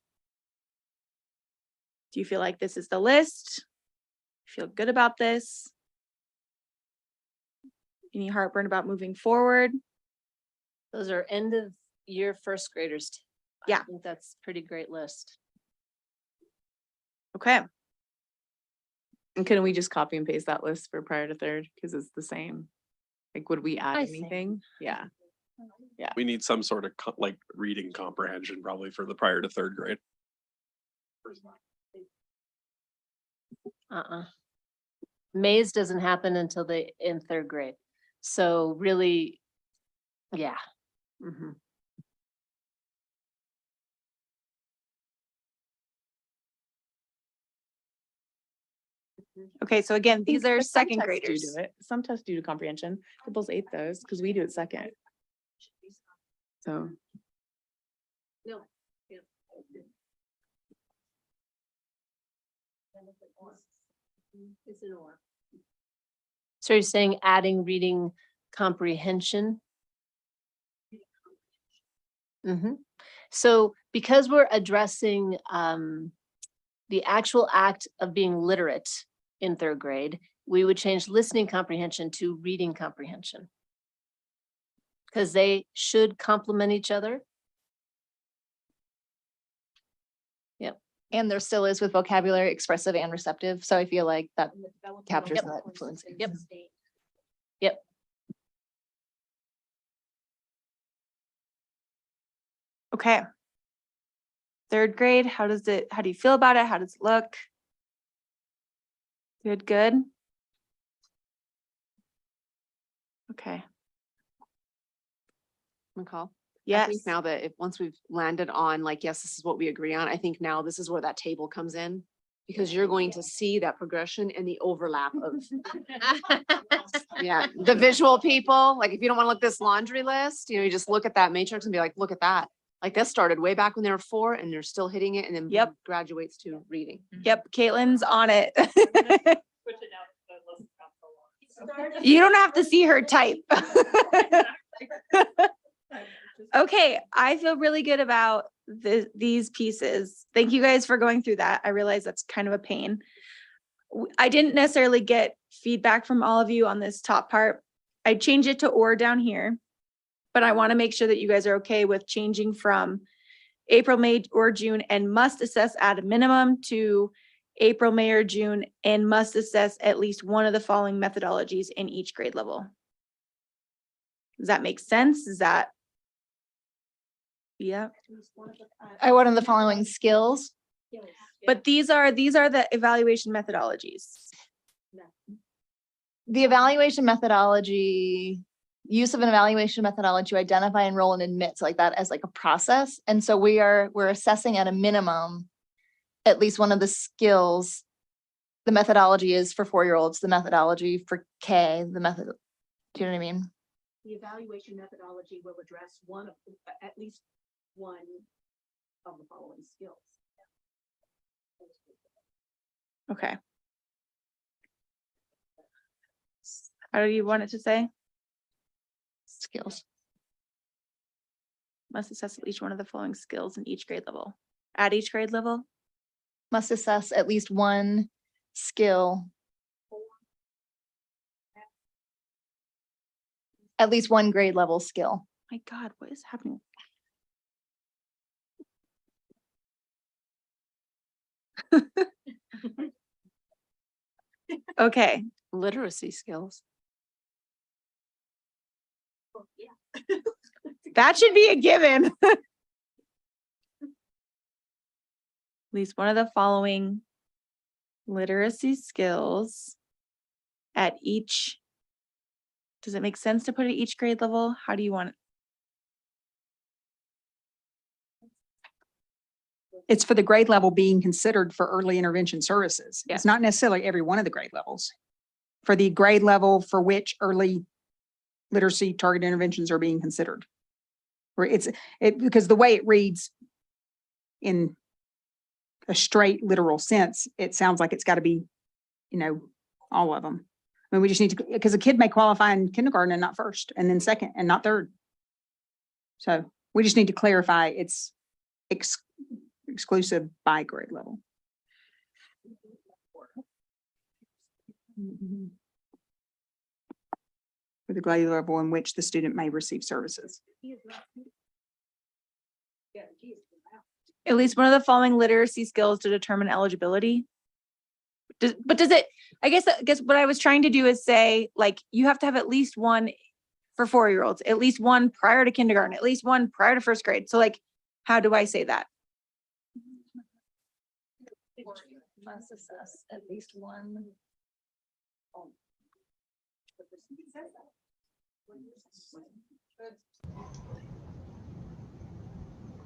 Do you feel like this is the list? Feel good about this? Any heartburn about moving forward? Those are end of year first graders. Yeah. I think that's a pretty great list. Okay, And couldn't we just copy and paste that list for prior to third? Because it's the same. Like, would we add I see. anything? Yeah. We need some sort of like reading comprehension probably for the prior to third grade. Maze doesn't happen until in third grade. So really, yeah. Mhm. okay, so again, these are But some second tests do graders. do it. Some tests do comprehension. Couples 8 those because we do it second. So. So you're saying adding reading comprehension? So because we're addressing the actual act of being literate in third grade, we would change listening comprehension to reading comprehension. Because they should complement each other. And there still is with vocabulary, expressive and receptive. So I feel like that captures that fluency. Yep. Yep. Okay. Third grade, how do you feel about it? How does it look? Good. Okay, McCall? I yes, think now that once we've landed on like, yes, this is what we agree on, I think now this is where that table comes in. Because you're going to see that progression and the overlap of, yeah, the visual people. Like if you don't want to look at this laundry list, you just look at that matrix and be like, look at that. Like this started way back when they were 4 and they're still hitting it and then Yep. graduates to reading. yep, Caitlin's on it. You don't have to see her type. Okay, I feel really good about these pieces. Thank you guys for going through that. I realize that's kind of a pain. I didn't necessarily get feedback from all of you on this top part. I changed it to or down here, but I want to make sure that you guys are okay with changing from April, May, or June and must assess at a minimum to April, May, or June and must assess at least one of the following methodologies in each grade level. Does that make sense? Is that Yeah, I wanted the following skills. but these are the evaluation methodologies. The evaluation methodology, use of an evaluation methodology to identify, enroll, and admit, so like that as like a process. And so we're assessing at a minimum at least one of the skills. The methodology is for 4-year-olds, the methodology for K, the method, do you know what I mean? The evaluation methodology will address at least one of the following skills. Okay. How do you want it to say? Skills. Must assess at least one of the following skills in each grade level. At each grade level? Must assess at least one skill. At least one grade level skill. My God, what is happening? Okay, Literacy skills. that should be a given. At least one of the following literacy skills at each. Does it make sense to put it at each grade level? How do you want it? It's for the grade level being considered for early intervention services. Yeah. It's not necessarily every one of the grade levels. For the grade level for which early literacy targeted interventions are being considered. Where because the way it reads in a straight literal sense, it sounds like it's got to be, all of them. I mean, we just need to, because a kid may qualify in kindergarten and not first, and then second and not third. So we just need to clarify it's exclusive by grade level. For the grade level in which the student may receive services. At least one of the following literacy skills to determine eligibility. Does it, I guess what I was trying to do is say, like, you have to have at least one for 4-year-olds, at least one prior to kindergarten, at least one prior to first grade. So like, how do I say that? Must assess at least one.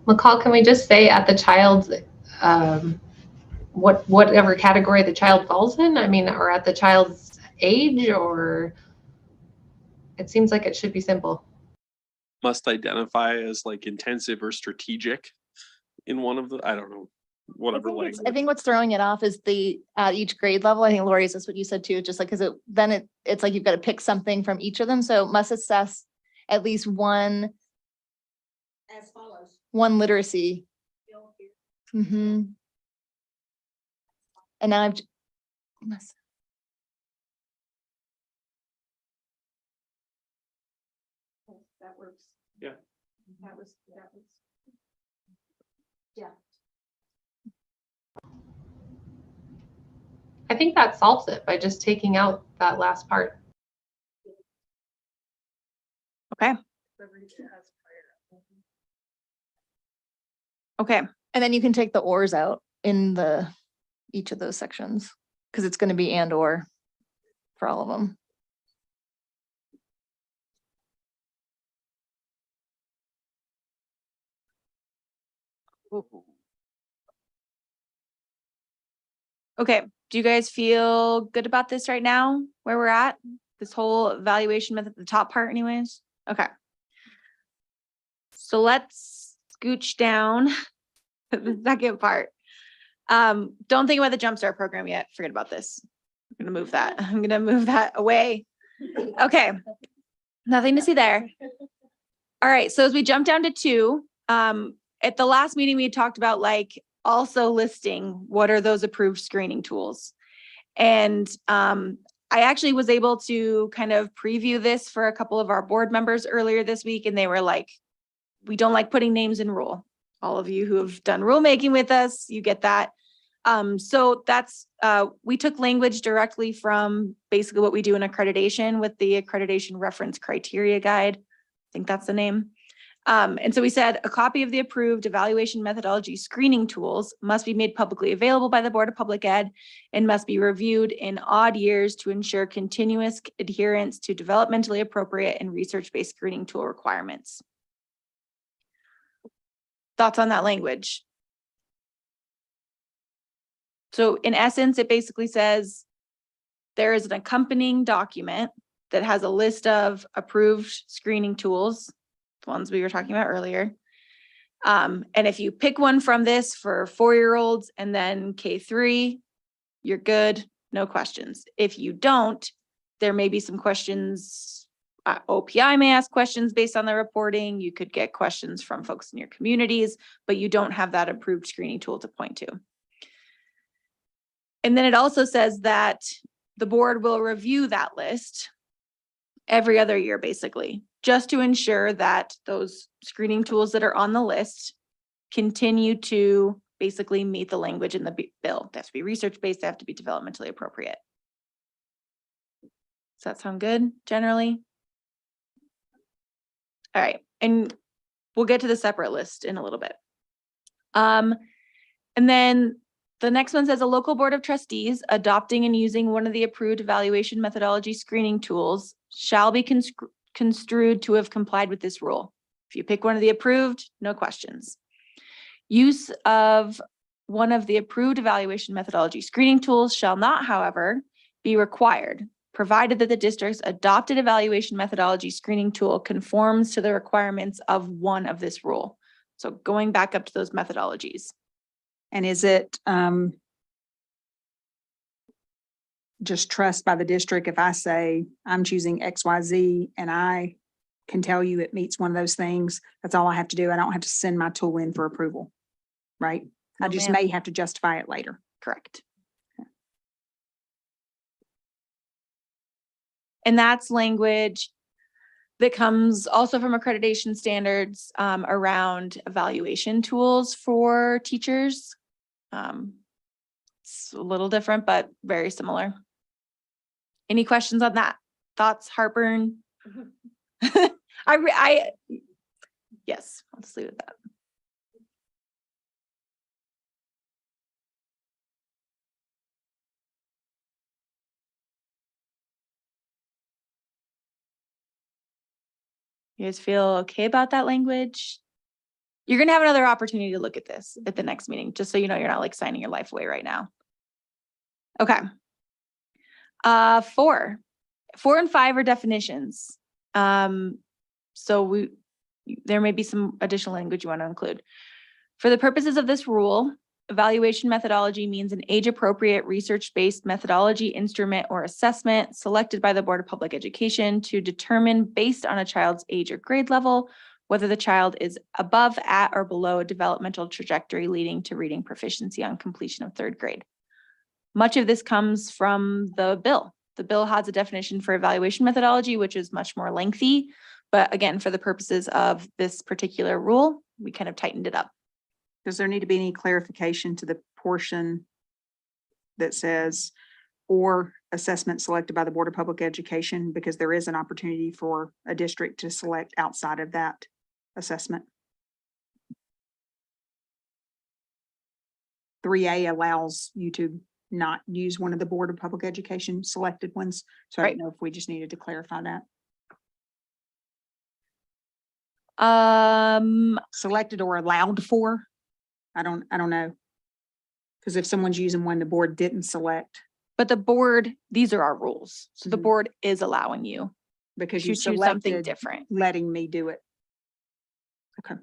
McCall, can we just say at the child's, whatever category the child falls in? I mean, or at the child's age, or it seems like it should be simple. Must identify as like intensive or strategic in one of the, I don't know, whatever I language. think what's throwing it off is at each grade level. I think Lori, is this what you said too? Just like, because it's like you've got to pick something from each of them. So must assess at least one. As follows. One literacy. Mm-hmm. And now That works. Yeah. That was. Yeah. I think that solves it by just taking out that last part. Okay. Okay. and then you can take the ors out in each of those sections, because it's going to be and or for all of them. Okay, do you guys feel good about this right now, where we're at? This whole evaluation method, the top part anyways? Okay. So let's scooch down to the second part. Don't think about the Jumpstart program yet. Forget about this. I'm gonna move that. I'm gonna move that away. Okay. Nothing to see there. All right, so as we jump down to 2, at the last meeting, we had talked about like also listing what are those approved screening tools. And I actually was able to kind of preview this for a couple of our board members earlier this week, and they were like, we don't like putting names in rule. All of you who have done rulemaking with us, you get that. So that's, we took language directly from basically what we do in accreditation with the accreditation reference criteria guide. I think that's the name. And so we said a copy of the approved evaluation methodology screening tools must be made publicly available by the Board of Public Ed and must be reviewed in odd years to ensure continuous adherence to developmentally appropriate and research-based screening tool requirements. Thoughts on that language? So in essence, it basically says there is an accompanying document that has a list of approved screening tools, the ones we were talking about earlier. And if you pick one from this for 4-year-olds and then K3, you're good, no questions. If you don't, there may be some questions. OPI may ask questions based on the reporting. You could get questions from folks in your communities, but you don't have that approved screening tool to point to. And then it also says that the board will review that list every other year, basically, just to ensure that those screening tools that are on the list continue to basically meet the language in the bill. They have to be research-based, they have to be developmentally appropriate. Does that sound good generally? All right, and we'll get to the separate list in a little bit. And then the next one says a local board of trustees adopting and using one of the approved evaluation methodology screening tools shall be construed to have complied with this rule. If you pick one of the approved, no questions. Use of one of the approved evaluation methodology screening tools shall not, however, be required, provided that the district's adopted evaluation methodology screening tool conforms to the requirements of one of this rule. So going back up to those methodologies. And is it just trust by the district if I say I'm choosing XYZ and I can tell you it meets one of those things? That's all I have to do. I don't have to send my tool in for approval, right? I No, just ma'am. may have to justify it later. Correct. And that's language that comes also from accreditation standards around evaluation tools for teachers. It's a little different, but very similar. Any questions on that? Thoughts, heartburn? Yes, I'll just leave it at that. You guys feel okay about that language? You're gonna have another opportunity to look at this at the next meeting, just so you know you're not like signing your life away right now. Okay. 4 and 5 are definitions. So there may be some additional language you want to include. For the purposes of this rule, evaluation methodology means an age-appropriate, research-based methodology, instrument, or assessment selected by the Board of Public Education to determine, based on a child's age or grade level, whether the child is above, at, or below a developmental trajectory leading to reading proficiency on completion of 3rd grade. Much of this comes from the bill. The bill has a definition for evaluation methodology, which is much more lengthy. But again, for the purposes of this particular rule, we kind of tightened it up. Does there need to be any clarification to the portion that says, or assessment selected by the Board of Public Education? Because there is an opportunity for a district to select outside of that assessment. 3A allows you to not use one of the Board of Public Education selected ones. So I Right. don't know if we just needed to clarify that. Selected or allowed for? I don't know. Because if someone's using one the board didn't select, But the board, these are our rules. So the Mhm. board is allowing you because to you choose something selected, different. letting me do it. Okay.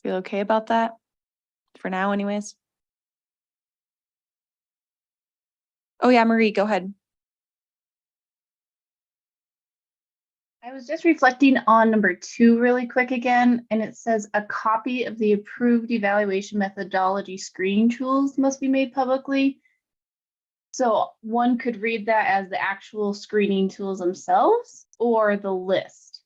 Feel okay about that? For now anyways? Oh yeah, Marie, go ahead. I was just reflecting on number 2 really quick again, and it says a copy of the approved evaluation methodology screening tools must be made publicly. So one could read that as the actual screening tools themselves or the list.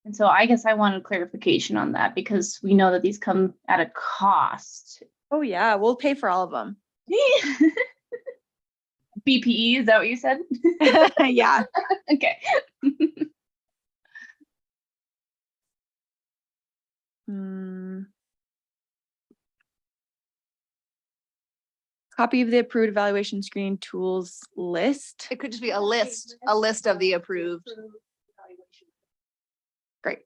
And so I guess I wanted clarification on that because we know that these come at a cost. Oh yeah, we'll pay for all of them. BPE, is that what you said? Yeah. Okay. Hmm. Copy of the approved evaluation screening tools list. It could just be a list of the approved. Great.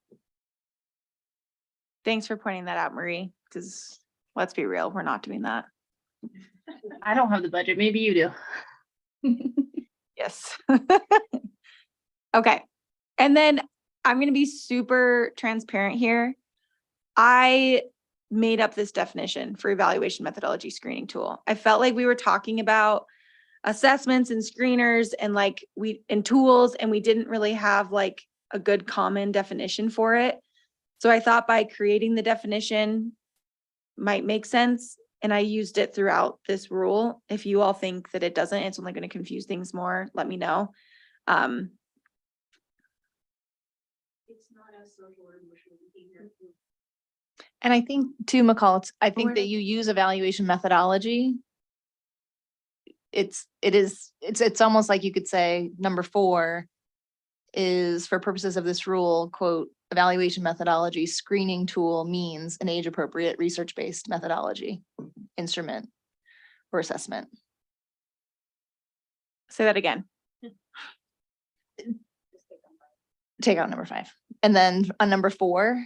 Thanks for pointing that out, Marie, because let's be real, we're not doing that. I don't have the budget. Maybe you do. Yes. Okay. And then I'm going to be super transparent here. I made up this definition for evaluation methodology screening tool. I felt like we were talking about assessments and screeners and and tools, and we didn't really have like a good common definition for it. So I thought by creating the definition might make sense. And I used it throughout this rule. If you all think that it doesn't, it's only going to confuse things more, let me know. And I think too, McCall, I think that you use evaluation methodology. It's almost like you could say number 4 is for purposes of this rule, quote, evaluation methodology screening tool means an age appropriate research-based methodology, instrument, or assessment. Say that again. Take out number 5. And then on number 4,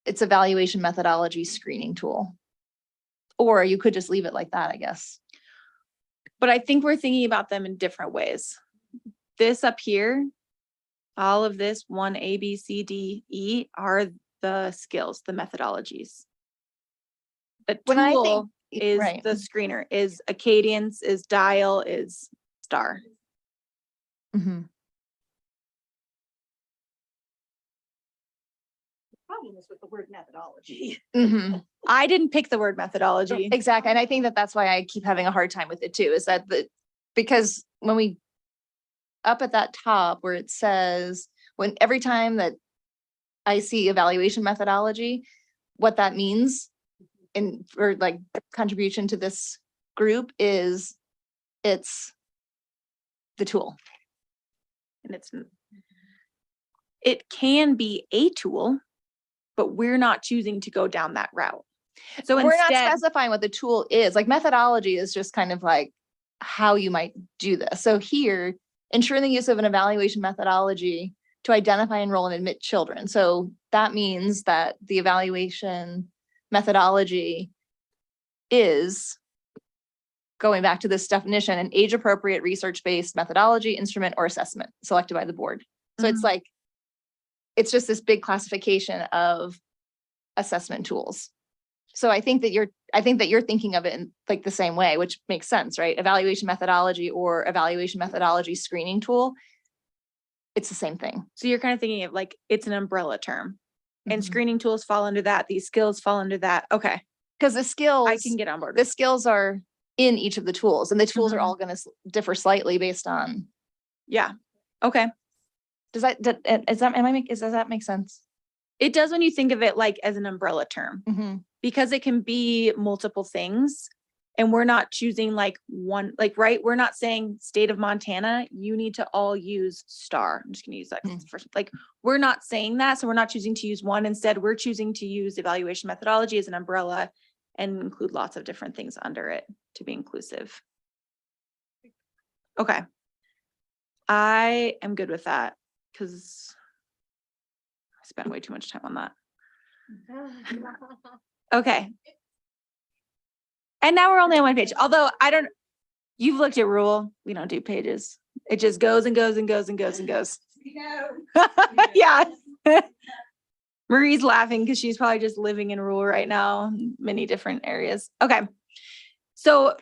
it's evaluation methodology screening tool. Or you could just leave it like that, I guess. But I think we're thinking about them in different ways. This up here, all of this 1, A, B, C, D, E are the skills, the methodologies. The When I think- tool is right. the screener, is a cadence, is dial, is star. Mhm. Problem is with the word methodology. Mhm. I didn't pick the word methodology. Exactly. And I think that that's why I keep having a hard time with it too, is that because when we up at that top where it says, when every time that I see evaluation methodology, what that means in for like contribution to this group is it's the tool. And it can be a tool, but we're not choosing to go down that route. So We're not instead, specifying what the tool is. Like methodology is just kind of like how you might do this. So here, ensuring the use of an evaluation methodology to identify, enroll, and admit children. So that means that the evaluation methodology is, going back to this definition, an age-appropriate research-based methodology, instrument, or assessment selected by the board. So it's like, it's just this big classification of assessment tools. So I think that you're thinking of it in like the same way, which makes sense, right? Evaluation methodology or evaluation methodology screening tool. It's the same thing. so you're kind of thinking of like, it's an umbrella term. And Mhm. screening tools fall under that. These skills fall under that. Okay, Because the skills, I can get on board. the skills are in each of the tools, and the tools are Mhm. all going to differ slightly based on. Yeah. Okay. Does that make sense? It does when you think of it like as an umbrella term, Mm-hmm. because it can be multiple things. And we're not choosing like one, like, right? We're not saying state of Montana, you need to all use star. I'm just gonna use that 'cause it's the first, like, we're not saying that. So we're not choosing to use one. Instead, we're choosing to use evaluation methodology as an umbrella and include lots of different things under it to be inclusive. Okay. I am good with that because I spent way too much time on that. Okay. And now we're only on one page, although you've looked at rule, we don't do pages. It just goes and goes and goes and goes and goes. Yeah. Marie's laughing because she's probably just living in rule right now, in many different areas. Okay. So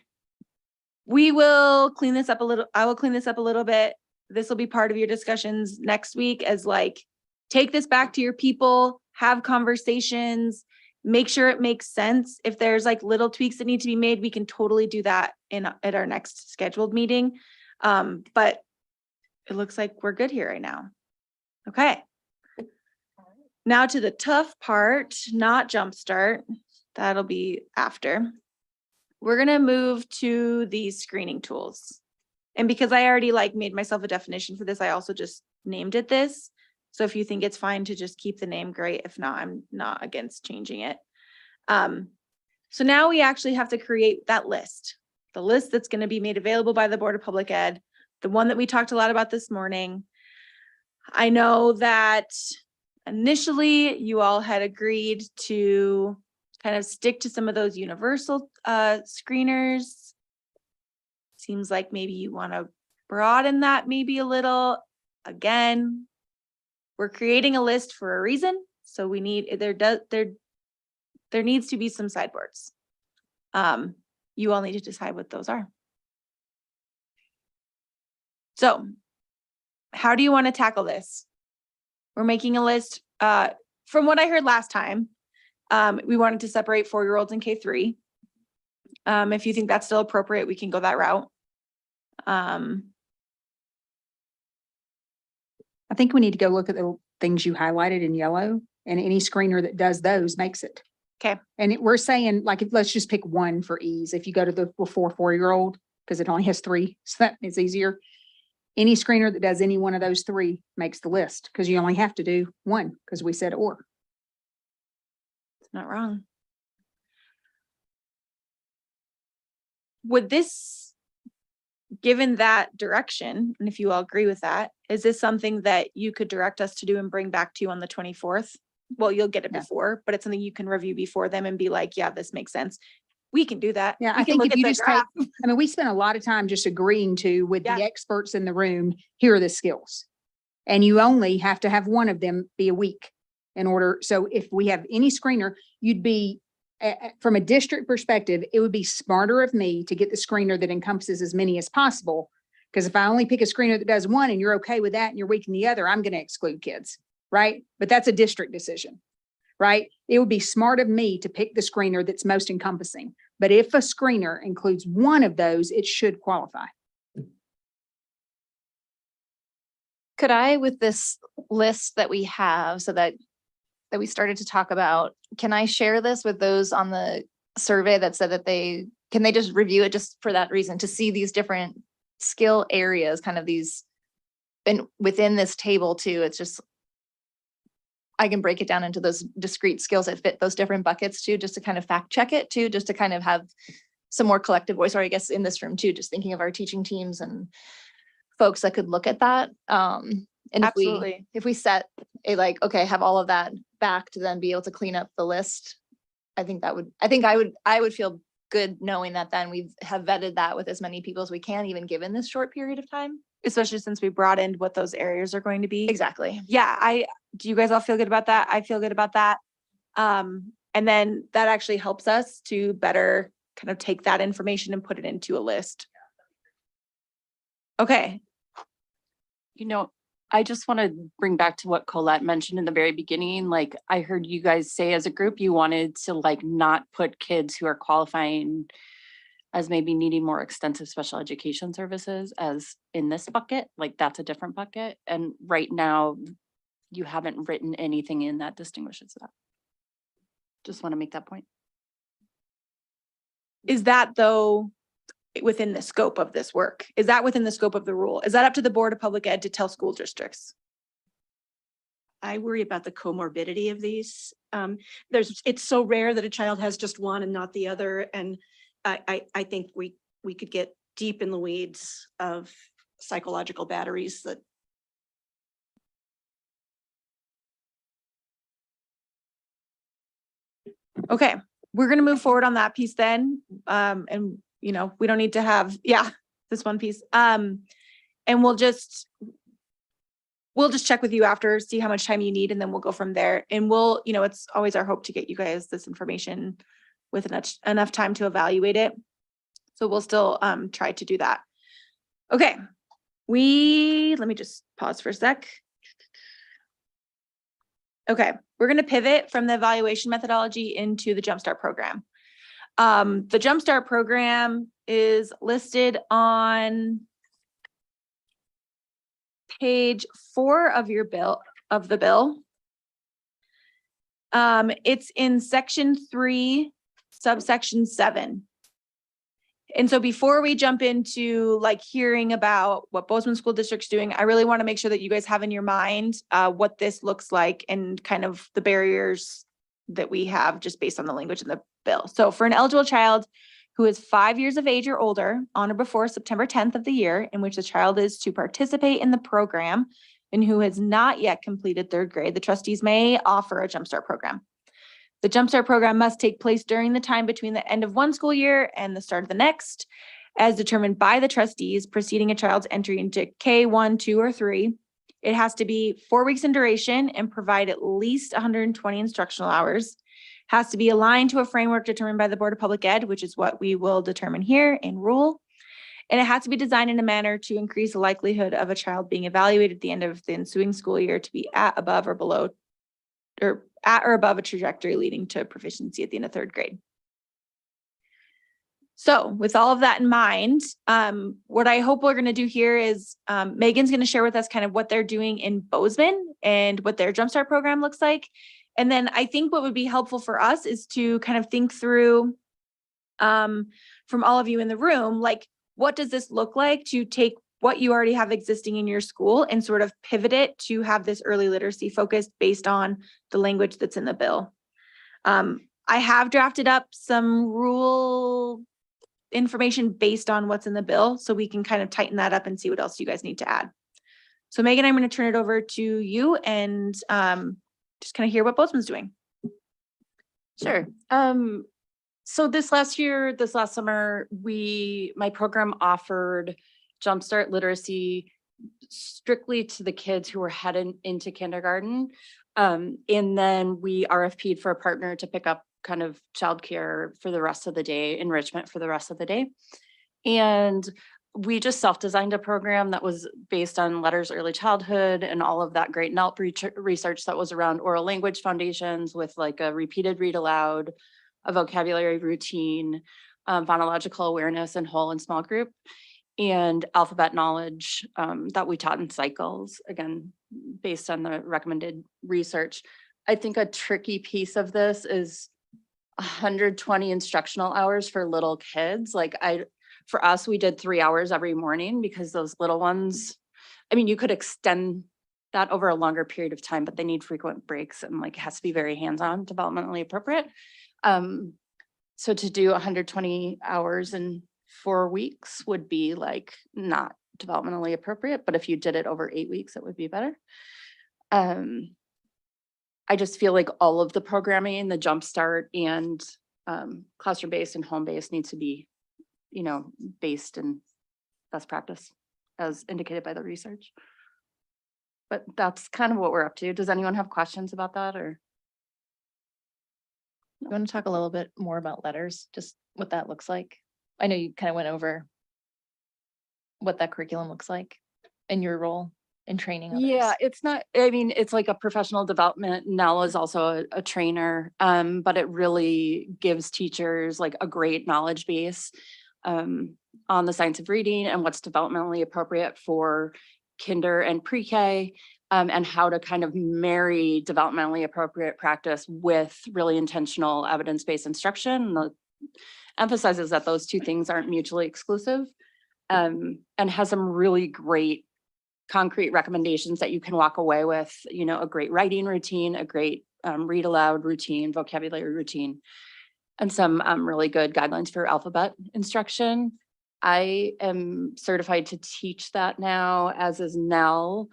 we will clean this up a little. I will clean this up a little bit. This will be part of your discussions next week as like, take this back to your people, have conversations, make sure it makes sense. If there's like little tweaks that need to be made, we can totally do that at our next scheduled meeting. But it looks like we're good here right now. Okay. Now to the tough part, not jumpstart. That'll be after. We're gonna move to these screening tools. And because I already like made myself a definition for this, I also just named it this. So if you think it's fine to just keep the name, great. If not, I'm not against changing it. So now we actually have to create that list, the list that's going to be made available by the Board of Public Ed, the one that we talked a lot about this morning. I know that initially you all had agreed to kind of stick to some of those universal screeners. Seems like maybe you want to broaden that maybe a little. Again, we're creating a list for a reason. So we need, there needs to be some sideboards. You all need to decide what those are. So how do you want to tackle this? We're making a list. From what I heard last time, we wanted to separate 4-year-olds in K3. If you think that's still appropriate, we can go that route. I think we need to go look at the things you highlighted in yellow, and any screener that does those makes it. Okay. And we're saying, like, let's just pick one for ease. If you go to the 4-year-old, because it only has 3, so that is easier. Any screener that does any one of those 3 makes the list, because you only have to do one, because we said or. It's not wrong. Would this, given that direction, and if you all agree with that, is this something that you could direct us to do and bring back to you on the 24th? Well, you'll get it Yeah. before, but it's something you can review before them and be like, yeah, this makes sense. We can do that. Yeah, We I can think look if at you the just graph. I mean, we spent a lot of time just agreeing to, with the Yeah. experts in the room, here are the skills. And you only have to have one of them be a week in order. So if we have any screener, you'd be, from a district perspective, it would be smarter of me to get the screener that encompasses as many as possible. Because if I only pick a screener that does one and you're okay with that and you're weak in the other, I'm going to exclude kids, right? But that's a district decision, right? It would be smart of me to pick the screener that's most encompassing. But if a screener includes one of those, it should qualify. Could I, with this list that we have, so that we started to talk about, can I share this with those on the survey that said that can they just review it just for that reason, to see these different skill areas, kind of these, and within this table too, it's just, I can break it down into those discrete skills that fit those different buckets too, just to kind of fact check it too, just to kind of have some more collective voice, or I guess in this room too, just thinking of our teaching teams and folks that could look at that. And Absolutely. if we set a, like, okay, have all of that back to then be able to clean up the list, I think I would feel good knowing that then we have vetted that with as many people as we can, even given this short period of time. Especially since we brought in what those areas are going to be. Exactly. Yeah, do you guys all feel good about that? I feel good about that. And then that actually helps us to better kind of take that information and put it into a list. Okay. You know, I just want to bring back to what Colette mentioned in the very beginning. Like, I heard you guys say as a group, you wanted to like not put kids who are qualifying as maybe needing more extensive special education services as in this bucket, like that's a different bucket. And right now you haven't written anything in that distinguishes that. Just want to make that point. Is that though within the scope of this work? Is that within the scope of the rule? Is that up to the Board of Public Ed to tell school districts? I worry about the comorbidity of these. It's so rare that a child has just one and not the other. And I think we could get deep in the weeds of psychological batteries that. Okay, we're gonna move forward on that piece then. And you know, we don't need to have, this one piece. And we'll just check with you after, see how much time you need, and then we'll go from there. And we'll, it's always our hope to get you guys this information with enough time to evaluate it. So we'll still try to do that. Okay, let me just pause for a sec. Okay, we're gonna pivot from the evaluation methodology into the Jumpstart program. The Jumpstart program is listed on page 4 of your bill, of the bill. It's in section 3, subsection 7. And so before we jump into like hearing about what Bozeman School District's doing, I really want to make sure that you guys have in your mind what this looks like and kind of the barriers that we have just based on the language in the bill. So for an eligible child who is 5 years of age or older on or before September 10th of the year in which the child is to participate in the program and who has not yet completed 3rd grade, the trustees may offer a Jumpstart program. The Jumpstart program must take place during the time between the end of one school year and the start of the next, as determined by the trustees preceding a child's entry into K1, 2, or 3. It has to be 4 weeks in duration and provide at least 120 instructional hours. Has to be aligned to a framework determined by the Board of Public Ed, which is what we will determine here in rule. And it has to be designed in a manner to increase the likelihood of a child being evaluated at the end of the ensuing school year to be at, above, or below, or at or above a trajectory leading to proficiency at the end of 3rd grade. So with all of that in mind, what I hope we're going to do here is Megan's going to share with us kind of what they're doing in Bozeman and what their Jumpstart program looks like. And then I think what would be helpful for us is to kind of think through from all of you in the room, like, what does this look like to take what you already have existing in your school and sort of pivot it to have this early literacy focus based on the language that's in the bill. I have drafted up some rule information based on what's in the bill, so we can kind of tighten that up and see what else you guys need to add. So Megan, I'm going to turn it over to you and just kind of hear what Bozeman's doing. Sure. So this last summer, my program offered Jumpstart Literacy strictly to the kids who were heading into kindergarten. And then we RFP'd for a partner to pick up kind of childcare for the rest of the day, enrichment for the rest of the day. And we just self-designed a program that was based on Letters Early Childhood and all of that great NELP research that was around oral language foundations with like a repeated read aloud, a vocabulary routine, phonological awareness in whole and small group, and alphabet knowledge that we taught in cycles, again, based on the recommended research. I think a tricky piece of this is 120 instructional hours for little kids. For us, we did 3 hours every morning because those little ones, I mean, you could extend that over a longer period of time, but they need frequent breaks and like it has to be very hands-on, developmentally appropriate. So to do 120 hours in 4 weeks would be like not developmentally appropriate, but if you did it over 8 weeks, it would be better. I just feel like all of the programming, the Jumpstart and classroom-based and home-based needs to be, based in best practice as indicated by the research. But that's kind of what we're up to. Does anyone have questions about that or? You want to talk a little bit more about letters, just what that looks like? I know you kind of went over what that curriculum looks like in your role in training others. Yeah, it's not, it's like a professional development. Nell is also a trainer, but it really gives teachers like a great knowledge base on the science of reading and what's developmentally appropriate for kinder and pre-K, and how to kind of marry developmentally appropriate practice with really intentional evidence-based instruction. The emphasizes that those two things aren't mutually exclusive, and has some really great concrete recommendations that you can walk away with, a great writing routine, a great read aloud routine, vocabulary routine, and some really good guidelines for alphabet instruction. I am certified to teach that now, as is Nell.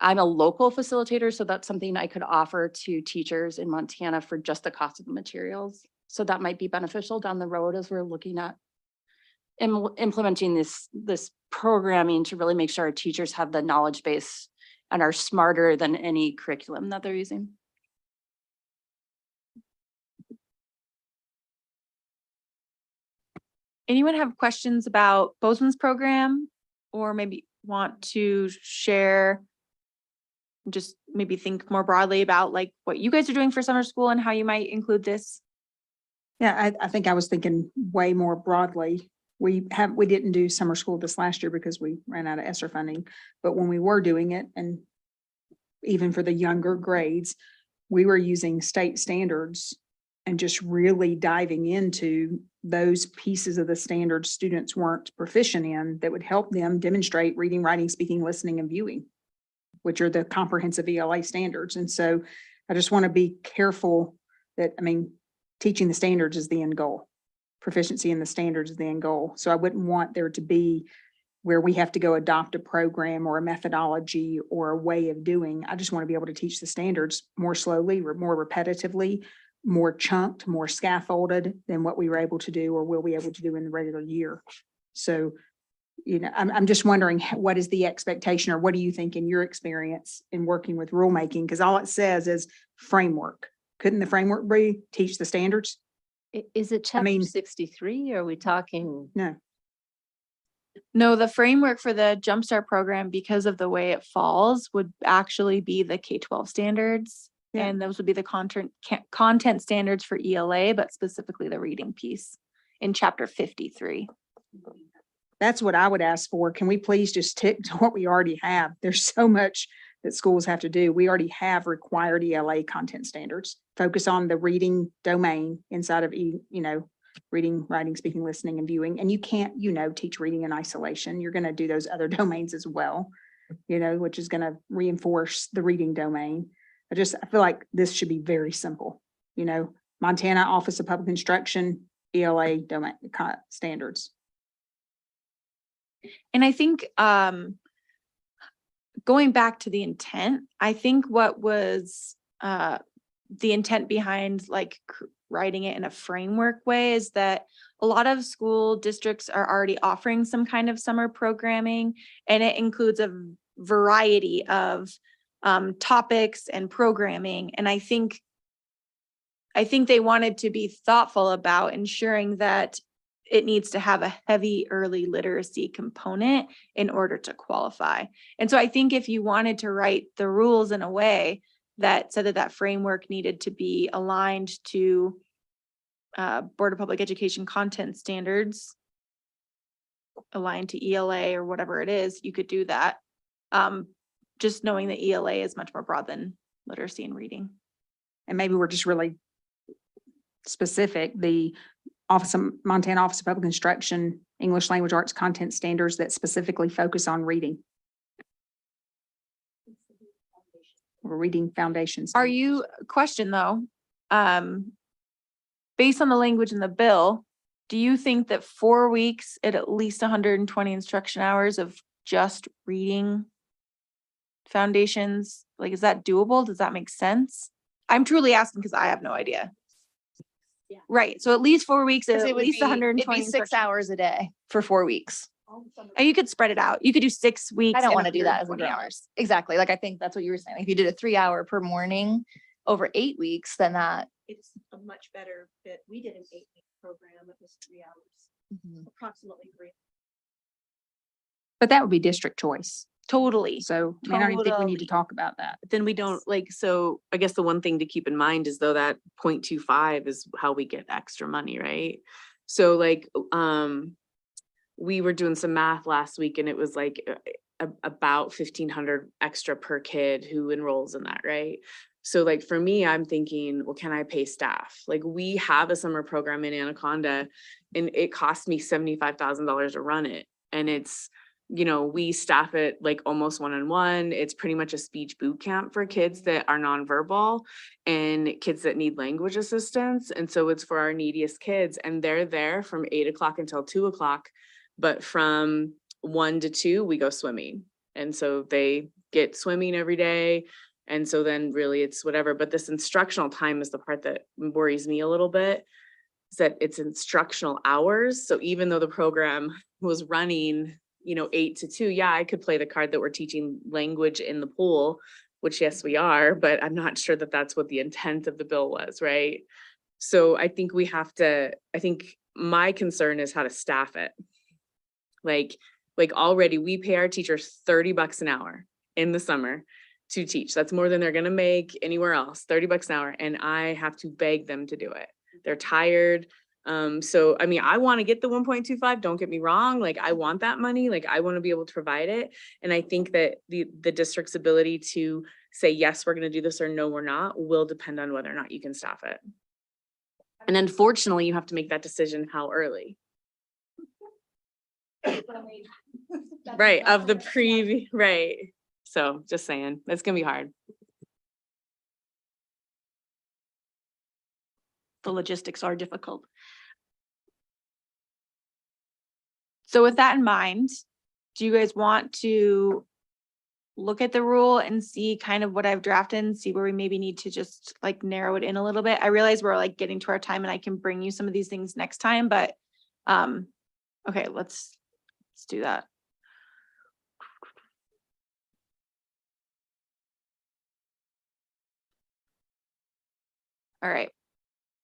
I'm a local facilitator, so that's something I could offer to teachers in Montana for just the cost of the materials. So that might be beneficial down the road as we're looking at implementing this programming to really make sure our teachers have the knowledge base and are smarter than any curriculum that they're using. Anyone have questions about Bozeman's program or maybe want to share, just maybe think more broadly about like what you guys are doing for summer school and how you might include this? Yeah, I think I was thinking way more broadly. We didn't do summer school this last year because we ran out of ESSER funding, but when we were doing it, and even for the younger grades, we were using state standards and just really diving into those pieces of the standards students weren't proficient in that would help them demonstrate reading, writing, speaking, listening, and viewing, which are the comprehensive ELA standards. And so I just want to be careful that, I mean, teaching the standards is the end goal. Proficiency in the standards is the end goal. So I wouldn't want there to be where we have to go adopt a program or a methodology or a way of doing. I just want to be able to teach the standards more slowly, more repetitively, more chunked, more scaffolded than what we were able to do or will be able to do in the regular year. So, you know, I'm just wondering what is the expectation or what do you think in your experience in working with rulemaking? Because all it says is framework. Couldn't the framework be teach the standards? Is it chapter mean- 63? Are we talking? No. No, the framework for the Jumpstart program, because of the way it falls, would actually be the K-12 standards. Yeah. And those would be the content standards for ELA, but specifically the reading piece in chapter 53. That's what I would ask for. Can we please just stick to what we already have? There's so much that schools have to do. We already have required ELA content standards. Focus on the reading domain inside of, reading, writing, speaking, listening, and viewing. And you can't, teach reading in isolation. You're going to do those other domains as well, which is going to reinforce the reading domain. I feel like this should be very simple. Montana Office of Public Instruction, ELA domain standards. And I think going back to the intent, I think what was the intent behind writing it in a framework way is that a lot of school districts are already offering some kind of summer programming, and it includes a variety of topics and programming. And I think they wanted to be thoughtful about ensuring that it needs to have a heavy early literacy component in order to qualify. And so I think if you wanted to write the rules in a way that said that framework needed to be aligned to Board of Public Education content standards, aligned to ELA or whatever it is, you could do that. Just knowing that ELA is much more broad than literacy and reading. And maybe we're just really specific, the Montana Office of Public Instruction, English Language Arts content standards that specifically focus on reading. Or reading foundations. Are you, question though, based on the language in the bill, do you think that 4 weeks at least 120 instruction hours of just reading foundations, is that doable? Does that make sense? I'm truly asking because I have no idea. Yeah. Right, so at least 4 weeks, at It would least be, 120. it'd be 6 instruction- hours a day for 4 weeks. And you could spread it out. You could do 6 weeks. I don't and want to do that as a 120 grown. hours. Exactly. I think that's what you were saying. If you did a 3-hour per morning over 8 weeks, then that. It's a much better fit. We did an 8-week program. It was 3 hours, approximately 3. But that would be district choice. Totally. So I don't even think we need to Totally. talk about that. Then we don't so I guess the one thing to keep in mind is though that 0.25 is how we get extra money, right? So we were doing some math last week and it was about 1,500 extra per kid who enrolls in that, right? So for me, I'm thinking, well, can I pay staff? We have a summer program in Anaconda and it cost me $75,000 to run it. And it's, we staff it almost one-on-one. It's pretty much a speech boot camp for kids that are nonverbal and kids that need language assistance. And so it's for our neediest kids and they're there from 8 o'clock until 2 o'clock. But from 1 to 2, we go swimming. And so they get swimming every day. And so then really it's whatever, but this instructional time is the part that worries me a little bit, is that it's instructional hours. So even though the program was running, 8 to 2, yeah, I could play the card that we're teaching language in the pool, which yes, we are, but I'm not sure that that's what the intent of the bill was, right? So I think my concern is how to staff it. Already we pay our teachers $30 an hour in the summer to teach. That's more than they're going to make anywhere else, $30 an hour. And I have to beg them to do it. They're tired. So, I want to get the 1.25, don't get me wrong. I want that money. I want to be able to provide it. And I think that the district's ability to say, yes, we're going to do this or no, we're not, will depend on whether or not you can staff it. And unfortunately, you have to make that decision how early. Right, of the right. So just saying, it's gonna be hard. The logistics are difficult. So with that in mind, do you guys want to look at the rule and see kind of what I've drafted and see where we maybe need to just like narrow it in a little bit? I realize we're like getting to our time and I can bring you some of these things next time, but okay, let's do that. All right.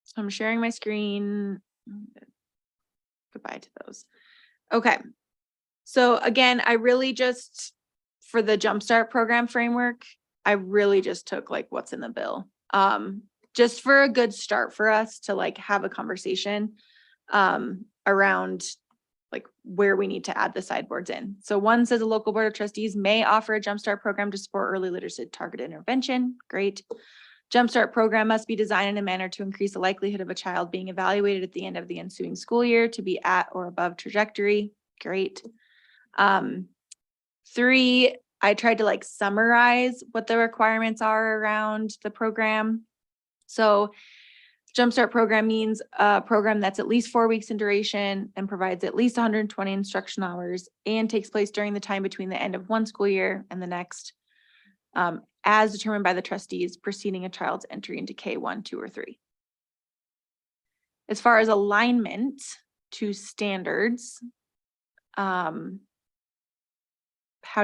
So I'm sharing my screen. Goodbye to those. Okay. So again, I really just, for the Jumpstart program framework, I really just took like what's in the bill. Just for a good start for us to like have a conversation around like where we need to add the sideboards in. So one says a local board of trustees may offer a Jumpstart program to support early literacy targeted intervention. Great. Jumpstart program must be designed in a manner to increase the likelihood of a child being evaluated at the end of the ensuing school year to be at or above trajectory. Great. 3, I tried to like summarize what the requirements are around the program. So Jumpstart program means a program that's at least 4 weeks in duration and provides at least 120 instruction hours and takes place during the time between the end of one school year and the next, as determined by the trustees preceding a child's entry into K1, 2, or 3. As far as alignment to standards, how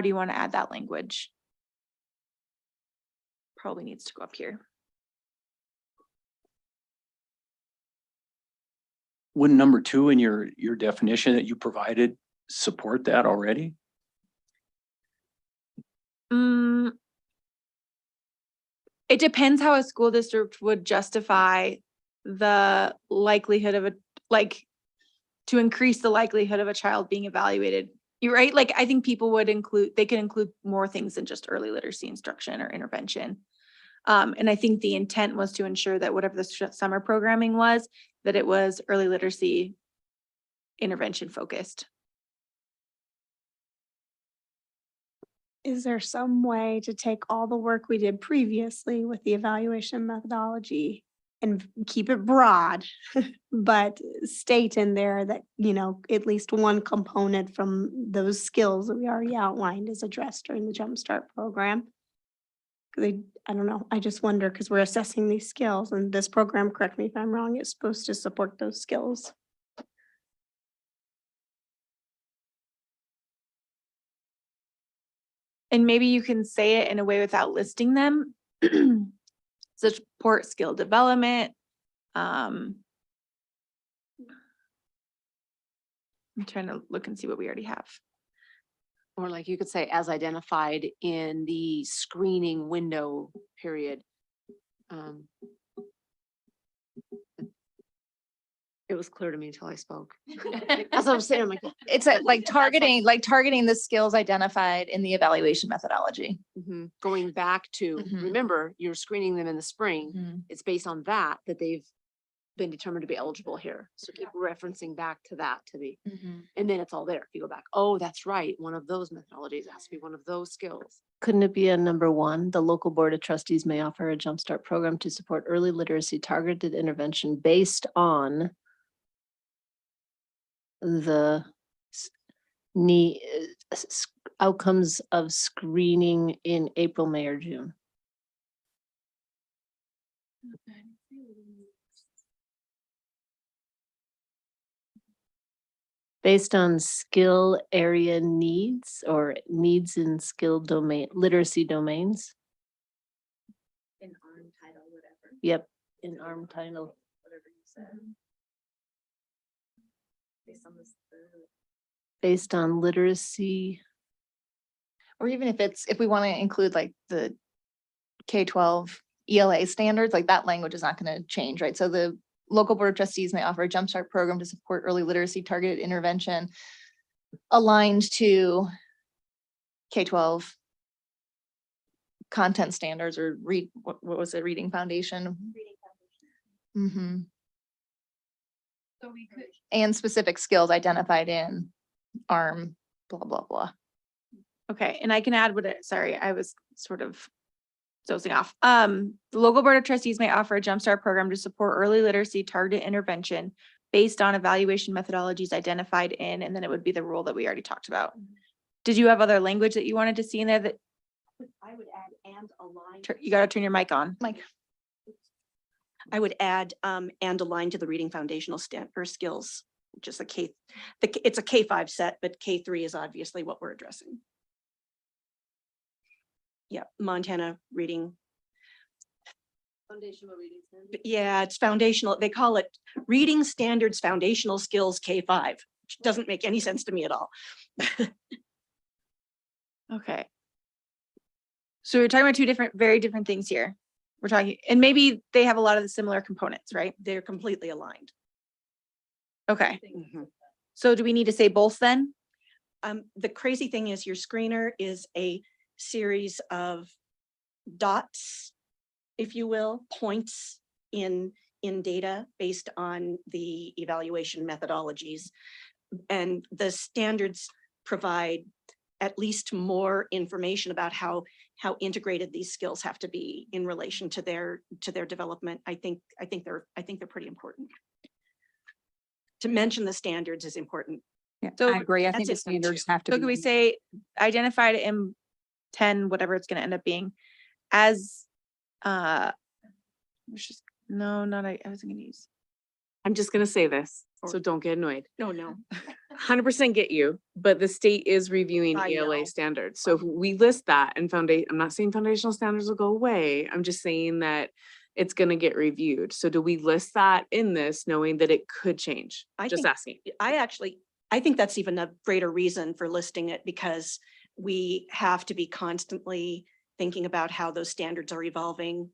do you want to add that language? Probably needs to go up here. Wouldn't number 2 in your definition that you provided support that already? It depends how a school district would justify the likelihood of to increase the likelihood of a child being evaluated. You're right. Like, I think people would they could include more things than just early literacy instruction or intervention. And I think the intent was to ensure that whatever the summer programming was, that it was early literacy intervention focused. Is there some way to take all the work we did previously with the evaluation methodology and keep it broad, but state in there that, you know, at least one component from those skills that we already outlined is addressed during the Jumpstart program? Because I don't know, I just wonder, because we're assessing these skills and this program, correct me if I'm wrong, is supposed to support those skills. And maybe you can say it in a way without listing them. Support skill development. I'm trying to look and see what we already have. Or like you could say, as identified in the screening window period. It was clear to me until I spoke. As I was saying, I'm like, It's like targeting the skills identified in the evaluation methodology. going back to, Mhm. remember, you're screening them in the spring. It's based on that they've been determined to be eligible here. So keep referencing back to that and then it's all there. If you go back, oh, that's right. One of those methodologies has to be one of those skills. Couldn't it be a number 1? The local board of trustees may offer a Jumpstart program to support early literacy targeted intervention based on the outcomes of screening in April, May, or June. Based on skill area needs or needs in skill domain, literacy domains. In ARM title, whatever. Yep, in ARM title. Whatever you said. Based on this. Based on literacy. Or even if we want to include like the K-12 ELA standards, like that language is not going to change, right? So the local board of trustees may offer a Jumpstart program to support early literacy targeted intervention aligned to K-12 content standards or what was it, reading foundation? Mhm. And specific skills identified in ARM, blah, blah, blah. Okay, and I can add what it, sorry, I was sort of dozing off. The local board of trustees may offer a jumpstart program to support early literacy targeted intervention based on evaluation methodologies identified in, and then it would be the rule that we already talked about. Did you have other language that you wanted to see in there that I would add and align. you gotta turn your mic on? Mike, I would add and align to the reading foundational or skills, which is it's a K-5 set, but K-3 is obviously what we're addressing. Yeah, Montana reading. Foundational reading standards. But yeah, it's foundational. They call it Reading Standards Foundational Skills K-5, which doesn't make any sense to me at all. Okay. So we're talking about two very different things here. We're talking, and maybe they have a lot of the similar components, right? They're completely aligned. Okay, Mhm. so do we need to say both then? The crazy thing is your screener is a series of dots, if you will, points in data based on the evaluation methodologies. And the standards provide at least more information about how integrated these skills have to be in relation to their development. I think they're pretty important. To mention the standards is important. Yeah, So I agree. I think the that's it, number standards two. have to So be. can we in- say identified in 10, whatever it's gonna end up being, as let's just, no, not I wasn't gonna use. I'm just gonna say this, so Or- don't get annoyed. No. 100% get you, but the state is reviewing I know. ELA standards. So if we list that and I'm not saying foundational standards will go away. I'm just saying that it's gonna get reviewed. So do we list that in this knowing that it could change? I Just think- asking. I think that's even a greater reason for listing it, because we have to be constantly thinking about how those standards are evolving.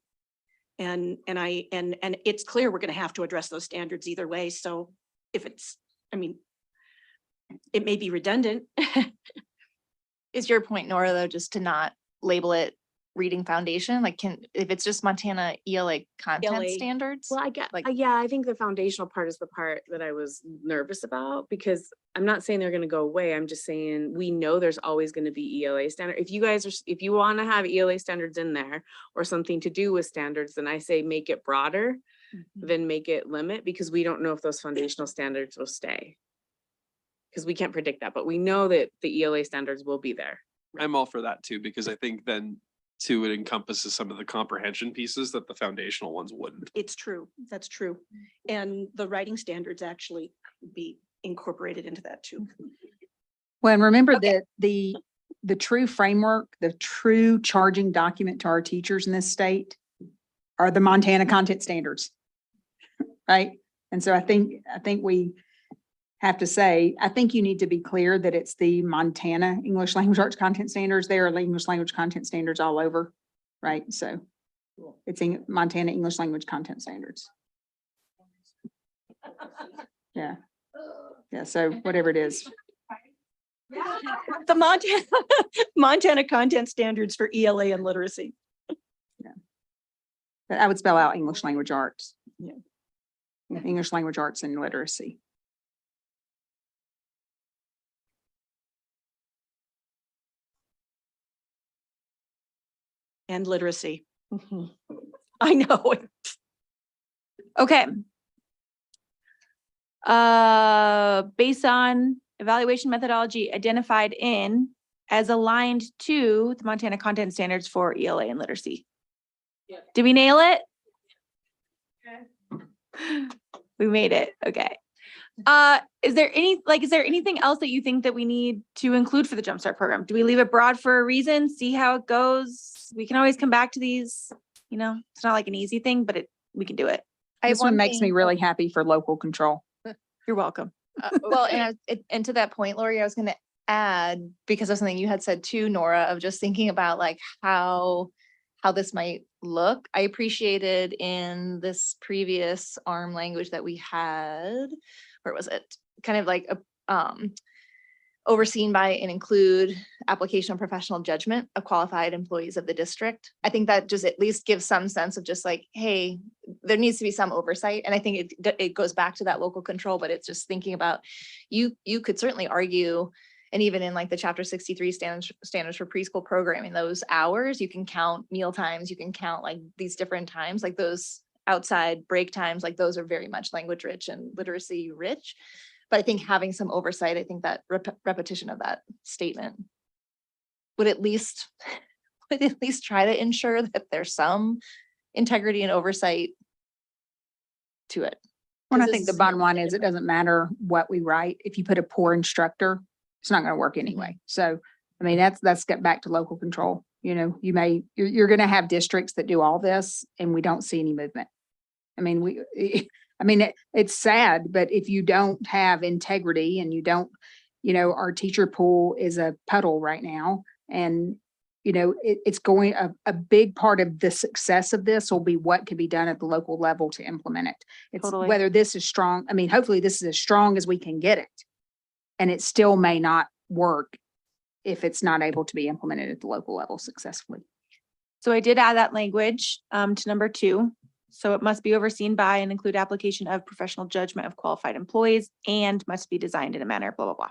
And it's clear we're going to have to address those standards either way. So if it may be redundant. is your point, Nora, though, just to not label it reading foundation? Like, if it's just Montana ELA content ELA. standards? Well, I get, Like- yeah, I think the foundational part is the part that I was nervous about, because I'm not saying they're gonna go away. I'm just saying, we know there's always gonna be ELA standard. If you guys if you wanna have ELA standards in there or something to do with standards, then I say make it broader than make it limit, because we don't know if those foundational standards will stay. Because we can't predict that, but we know that the ELA standards will be there. I'm all for that too, because I think then too, it encompasses some of the comprehension pieces that the foundational ones wouldn't. It's true. That's true. And the writing standards actually be incorporated into that too. Well, and remember that the true framework, the true charging document to our teachers in this state are the Montana content standards. Right? And so I think we have to say, I think you need to be clear that it's the Montana English Language Arts content standards. There are English language content standards all over, right? So it's in Montana English language content standards. Yeah. Yeah, so whatever it is. The Montana content standards for ELA and literacy. But I would spell out English language arts. Yeah. English language arts and literacy. And literacy. I know. Okay. Based on evaluation methodology identified in as aligned to the Montana content standards for ELA and literacy. Yep. Did we nail it? We made it. Okay. Is there anything else that you think that we need to include for the Jumpstart program? Do we leave it broad for a reason? See how it goes? We can always come back to these, it's not like an easy thing, but we can do it. This one makes me really happy for local control. You're welcome. Well, and to that point, Lori, I was gonna add, because of something you had said too, Nora, of just thinking about like how this might look. I appreciated in this previous ARM language that we had, where was it? Kind of like overseen by and include application of professional judgment of qualified employees of the district. I think that just at least gives some sense of just like, hey, there needs to be some oversight. And I think it goes back to that local control, but it's just thinking about, you could certainly argue, and even in like the chapter 63 standards for preschool programming, those hours, you can count meal times, you can count like these different times, like those outside break times, like those are very much language rich and literacy rich. But I think having some oversight, I think that repetition of that statement would at least try to ensure that there's some integrity and oversight to it. Well, I 'Cause think this the is bottom line is it different. doesn't matter what we write. If you put a poor instructor, it's not going to work anyway. So, I mean, that's get back to local control. You know, you're going to have districts that do all this and we don't see any movement. I mean, it's sad, but if you don't have integrity and you don't, our teacher pool is a puddle right now. And, it's going, a big part of the success of this will be what can be done at the local level to implement it. It's Totally. whether this is strong. I mean, hopefully this is as strong as we can get it. And it still may not work if it's not able to be implemented at the local level successfully. So I did add that language to number 2. So it must be overseen by and include application of professional judgment of qualified employees and must be designed in a manner, blah, blah, blah.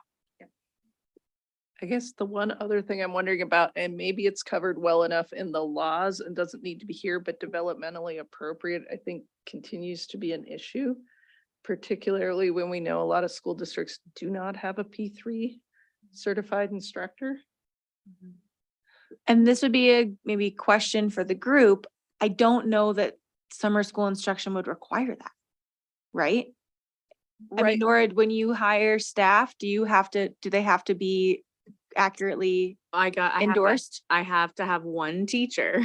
I guess the one other thing I'm wondering about, and maybe it's covered well enough in the laws and doesn't need to be here, but developmentally appropriate, I think continues to be an issue. Particularly when we know a lot of school districts do not have a P3 certified instructor. And this would be a maybe question for the group. I don't know that summer school instruction would require that, right? I mean, Nora, when you hire staff, do they have to be accurately I have to- endorsed? I have to have one teacher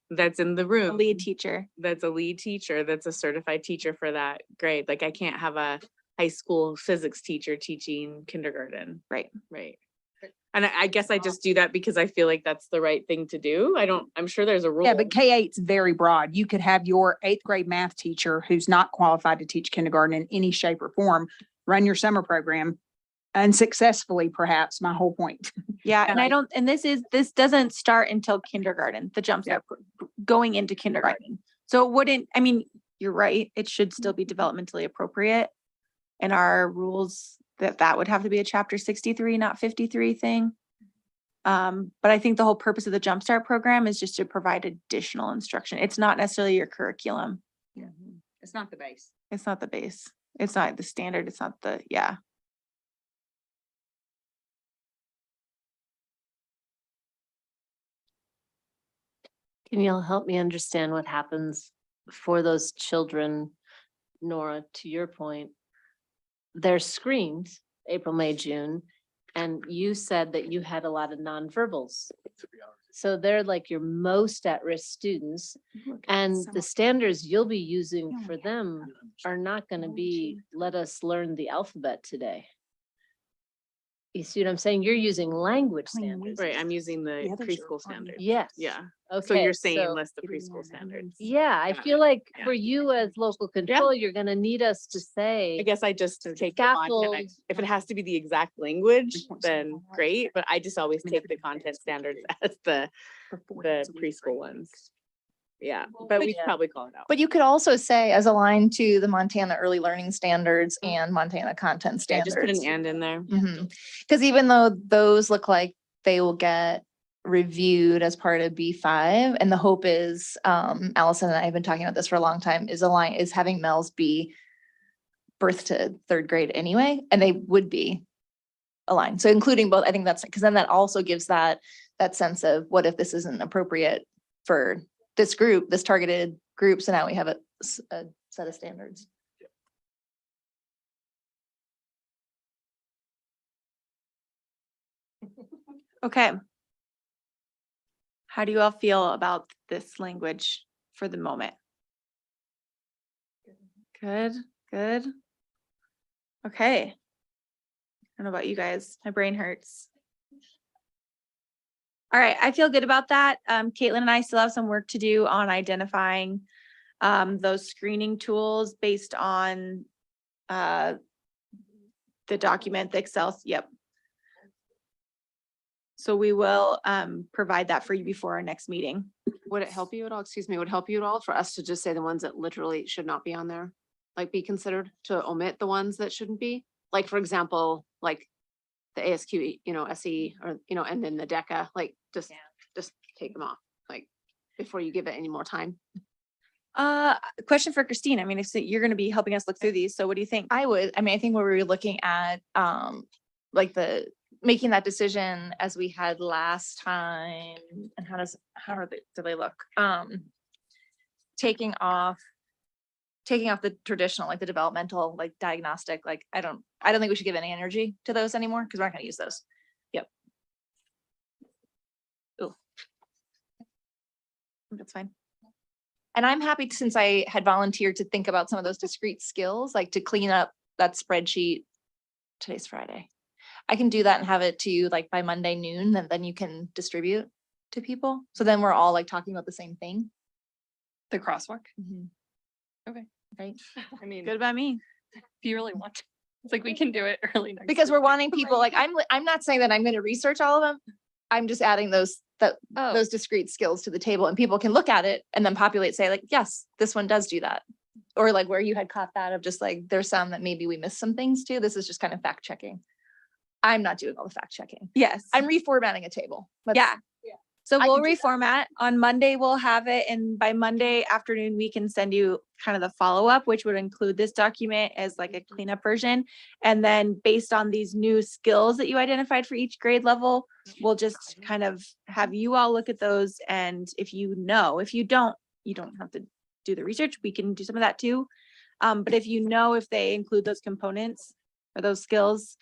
that's in the A room. lead teacher. That's a lead teacher, that's a certified teacher for that grade. Like I can't have a high school physics teacher teaching kindergarten. Right. Right. And I guess I just do that because I feel like that's the right thing to do. I'm sure there's a rule. Yeah, but K-8's very broad. You could have your 8th grade math teacher who's not qualified to teach kindergarten in any shape or form, run your summer program unsuccessfully, perhaps, my whole point. Yeah, and this doesn't start until kindergarten, the jump start going into kindergarten. So it wouldn't, I mean, you're right, it should still be developmentally appropriate. And our rules that would have to be a chapter 63, not 53 thing. But I think the whole purpose of the Jumpstart program is just to provide additional instruction. It's not necessarily your curriculum. It's not the base. It's not the base. It's not the standard. It's not the, yeah. Can y'all help me understand what happens for those children? Nora, to your point, they're screened April, May, June, and you said that you had a lot of nonverbals. So they're like your most at-risk students, and the standards you'll be using for them are not going to be, let us learn the alphabet today. You see what I'm saying? You're using language standards. Right, I'm using the preschool standard. Yes. Yeah. Okay. So you're saying so- list the preschool standards. Yeah, I Got feel like Yeah. for you as local control, you're gonna need us to say. I guess I just take the content. Scaffold. If it has to be the exact language, then great, but I just always take the content standards as the preschool ones. Yeah, but we should Yeah. probably call it out. But you could also say as aligned to the Montana Early Learning Standards and Montana Content Yeah, Standards. just put an and in there. Because even though those look like they will get reviewed as part of B5, and the hope is, Allison and I have been talking about this for a long time, is having MELs be birth to 3rd grade anyway, and they would be aligned. So including both, I think that's, because then that also gives that sense of what if this isn't appropriate for this group, this targeted group, so now we have a set of standards. Okay. How do you all feel about this language for the moment? Good, good. Okay. I don't know about you guys. My brain hurts. All right, I feel good about that. Caitlin and I still have some work to do on identifying those screening tools based on the document, the Excel. Yep. So we will provide that for you before our next meeting. Would it help you at all? Excuse me, would it help you at all for us to just say the ones that literally should not be on there? Like be considered to omit the ones that shouldn't be? Like, for example, like the ASQ, SE or, and then the DECA, like just take them off, like before you give it any more time. Question for Christine. I mean, if you're going to be helping us look through these, so what do you think? I think when we were looking at, like making that decision as we had last time, and do they look? Taking off the traditional, like the developmental, like diagnostic, like I don't think we should give any energy to those anymore because we're not gonna use those. Yep. Ooh. That's fine. And I'm happy since I had volunteered to think about some of those discrete skills, like to clean up that spreadsheet. Today's Friday. I can do that and have it to you like by Monday noon, and then you can distribute to people. So then we're all like talking about the same thing. The crosswalk. Okay. Right. I mean, Good about me. if you really want to, it's like we can do it early next. Because week. we're wanting people, like, I'm not saying that I'm gonna research all of them. I'm just adding those discrete skills to the table, and people can look at it and then populate, say like, yes, this one does do that. Or like where you had caught that of just like, there's some that maybe we missed some things too. This is just kind of fact checking. I'm not doing all the fact checking. Yes. I'm reformatting a table. Yeah. So I we'll can do reformat on Monday. We'll have it. And by Monday afternoon, we can send you kind of the follow-up, which would include this document as like a cleanup version. And then based on these new skills that you identified for each grade level, we'll just kind of have you all look at those. And if you don't, you don't have to do the research. We can do some of that too. But if if they include those components or those skills,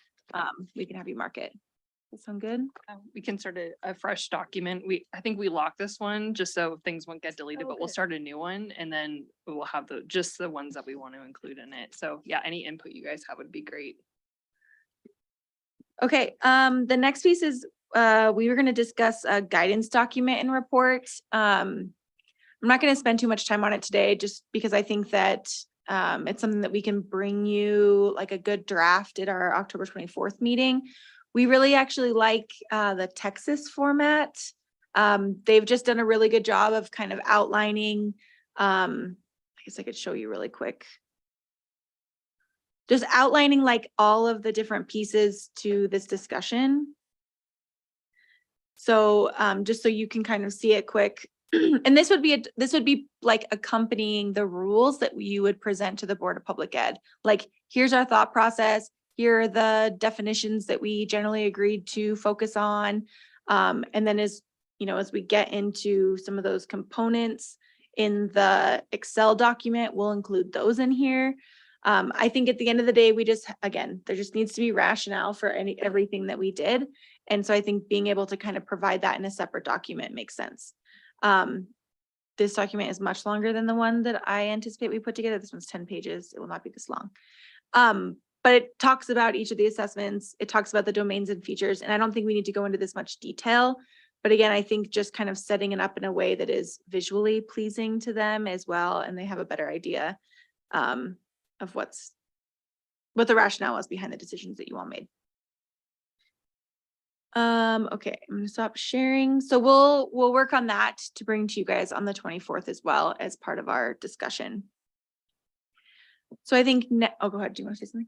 we can have you mark it. That sound good? We can start a fresh document. I think we locked this one just so things won't get deleted, but we'll start a new one and then we will have just the ones that we want to include in it. So yeah, any input you guys have would be great. Okay, the next piece is, we were gonna discuss a guidance document and report. I'm not gonna spend too much time on it today, just because I think that it's something that we can bring you like a good draft at our October 24th meeting. We really actually like the Texas format. They've just done a really good job of kind of outlining, I guess I could show you really quick. Just outlining like all of the different pieces to this discussion. So just so you can kind of see it quick. And this would be like accompanying the rules that you would present to the Board of Public Ed. Like, here's our thought process. Here are the definitions that we generally agreed to focus on. And then as we get into some of those components in the Excel document, we'll include those in here. I think at the end of the day, there just needs to be rationale for everything that we did. And so I think being able to kind of provide that in a separate document makes sense. This document is much longer than the one that I anticipate we put together. This one's 10 pages. It will not be this long. But it talks about each of the assessments. It talks about the domains and features. And I don't think we need to go into this much detail. But again, I think just kind of setting it up in a way that is visually pleasing to them as well. And they have a better idea of what the rationale was behind the decisions that you all made. Okay, I'm gonna stop sharing. So we'll work on that to bring to you guys on the 24th as well as part of our discussion. So I think, go ahead. Do you want to say something?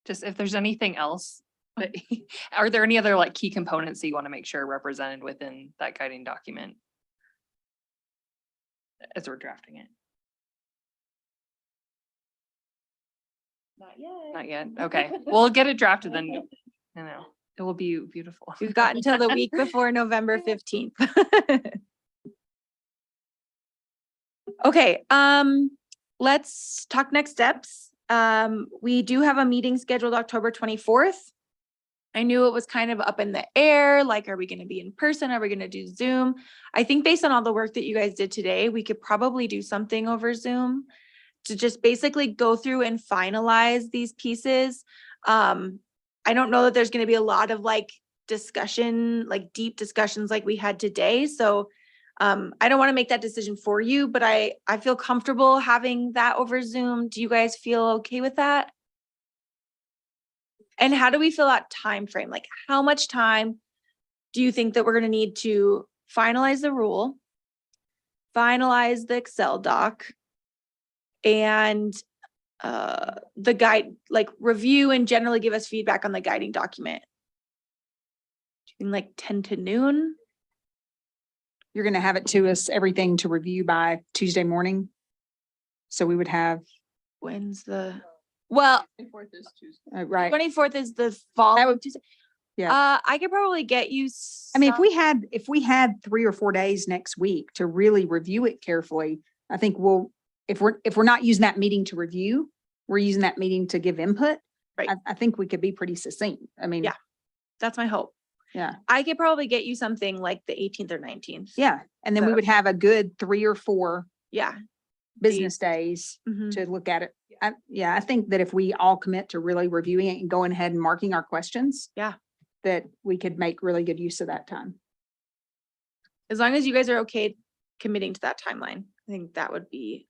Just if there's anything else, but are there any other like key components that you want to make sure are represented within that guiding document as we're drafting it? Not yet. Not yet. Okay, we'll get it drafted then. It will be beautiful. We've got until the week before November 15th. Okay, let's talk next steps. We do have a meeting scheduled October 24th. I knew it was kind of up in the air, like, are we going to be in person? Are we going to do Zoom? I think based on all the work that you guys did today, we could probably do something over Zoom to just basically go through and finalize these pieces. I don't know that there's going to be a lot of like discussion, like deep discussions like we had today. So I don't want to make that decision for you, but I feel comfortable having that over Zoom. Do you guys feel okay with that? And how do we fill out time frame? Like, how much time do you think that we're gonna need to finalize the rule, finalize the Excel doc, and the guide, like review and generally give us feedback on the guiding document? Do you think like 10 to noon? You're gonna have it to us, everything to review by Tuesday morning. So we would have, When's the, well, 24th is Tuesday. right, 24th is the fall. would- Tuesday. yeah. I could probably get you. I mean, if we had 3 or 4 days next week to really review it carefully, I think if we're not using that meeting to review, we're using that meeting to give input. Right. I think we could be pretty succinct. I mean, Yeah. That's my hope. yeah, I could probably get you something like the 18th or 19th. yeah. And then we So- would have a good 3 or 4 Yeah. business days Mhm. to look at it. I think that if we all commit to really reviewing it and going ahead and marking our questions. Yeah. That we could make really good use of that time. As long as you guys are okay committing to that timeline, I think that would be,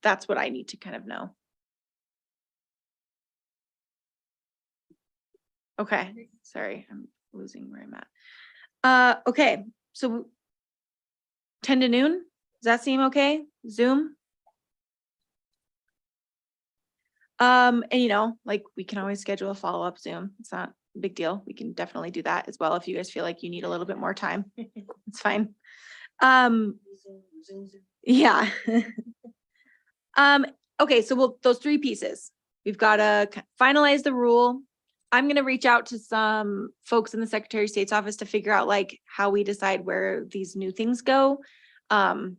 that's what I need to kind of know. Okay, sorry, I'm losing where I'm at. Okay, so 10 to noon, does that seem okay? Zoom? And like we can always schedule a follow-up Zoom. It's not a big deal. We can definitely do that as well if you guys feel like you need a little bit more time. It's fine. Yeah. Okay, so those 3 pieces. We've got to finalize the rule. I'm gonna reach out to some folks in the Secretary of State's office to figure out like how we decide where these new things go. So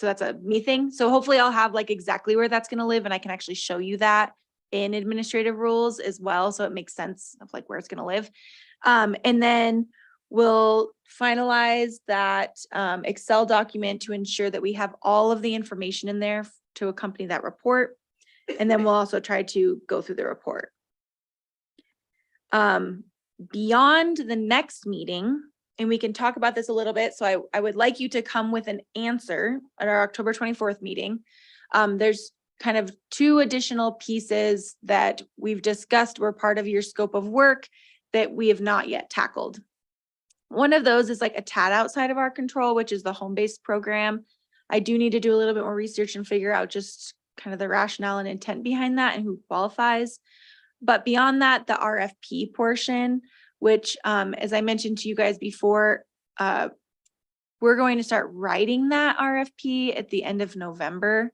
that's a me thing. So hopefully I'll have like exactly where that's gonna live and I can actually show you that in administrative rules as well. So it makes sense of like where it's gonna live. And then we'll finalize that Excel document to ensure that we have all of the information in there to accompany that report. And then we'll also try to go through the report. Beyond the next meeting, and we can talk about this a little bit. So I would like you to come with an answer at our October 24th meeting. There's kind of 2 additional pieces that we've discussed were part of your scope of work that we have not yet tackled. One of those is like a tad outside of our control, which is the home-based program. I do need to do a little bit more research and figure out just kind of the rationale and intent behind that and who qualifies. But beyond that, the RFP portion, which as I mentioned to you guys before, we're going to start writing that RFP at the end of November,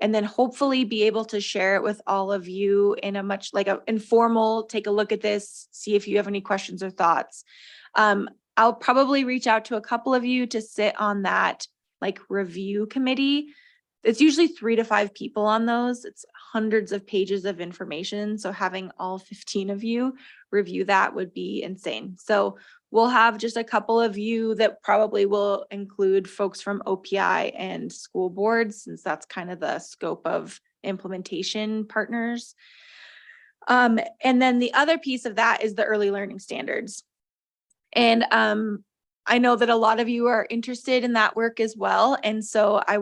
and then hopefully be able to share it with all of you in a much like a informal, take a look at this, see if you have any questions or thoughts. I'll probably reach out to a couple of you to sit on that like review committee. It's usually 3 to 5 people on those. It's hundreds of pages of information. So having all 15 of you review that would be insane. So we'll have just a couple of you that probably will include folks from OPI and school boards, since that's kind of the scope of implementation partners. And then the other piece of that is the early learning standards. And I know that a lot of you are interested in that work as well. And so I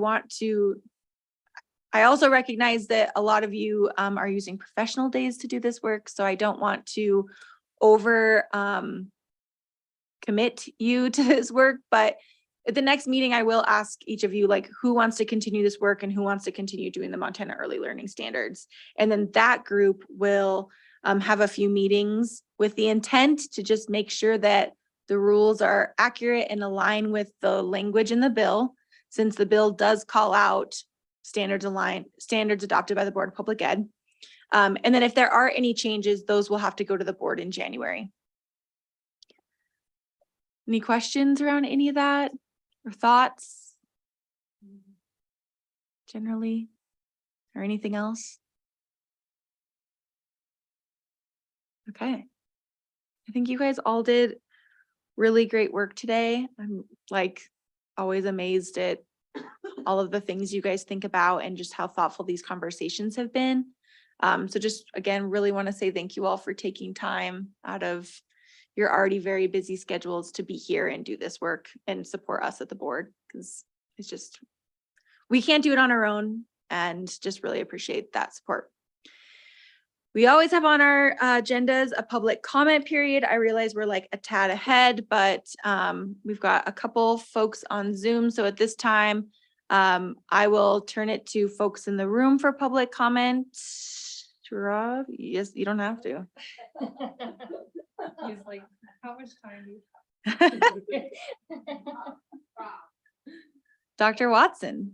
also recognize that a lot of you are using professional days to do this work. So I don't want to commit you to this work, but at the next meeting, I will ask each of you like who wants to continue this work and who wants to continue doing the Montana Early Learning Standards. And then that group will have a few meetings with the intent to just make sure that the rules are accurate and align with the language in the bill, since the bill does call out standards adopted by the Board of Public Ed. And then if there are any changes, those will have to go to the board in January. Any questions around any of that or thoughts? Generally, or anything else? Okay. I think you guys all did really great work today. I'm like always amazed at all of the things you guys think about and just how thoughtful these conversations have been. So just again, really want to say thank you all for taking time out of your already very busy schedules to be here and do this work and support us at the board, because it's just, we can't do it on our own, and just really appreciate that support. We always have on our agendas a public comment period. I realize we're like a tad ahead, but we've got a couple folks on Zoom. So at this time, I will turn it to folks in the room for public comment. Rob, yes, you don't have to. He's like, how much time do you? Dr. Watson.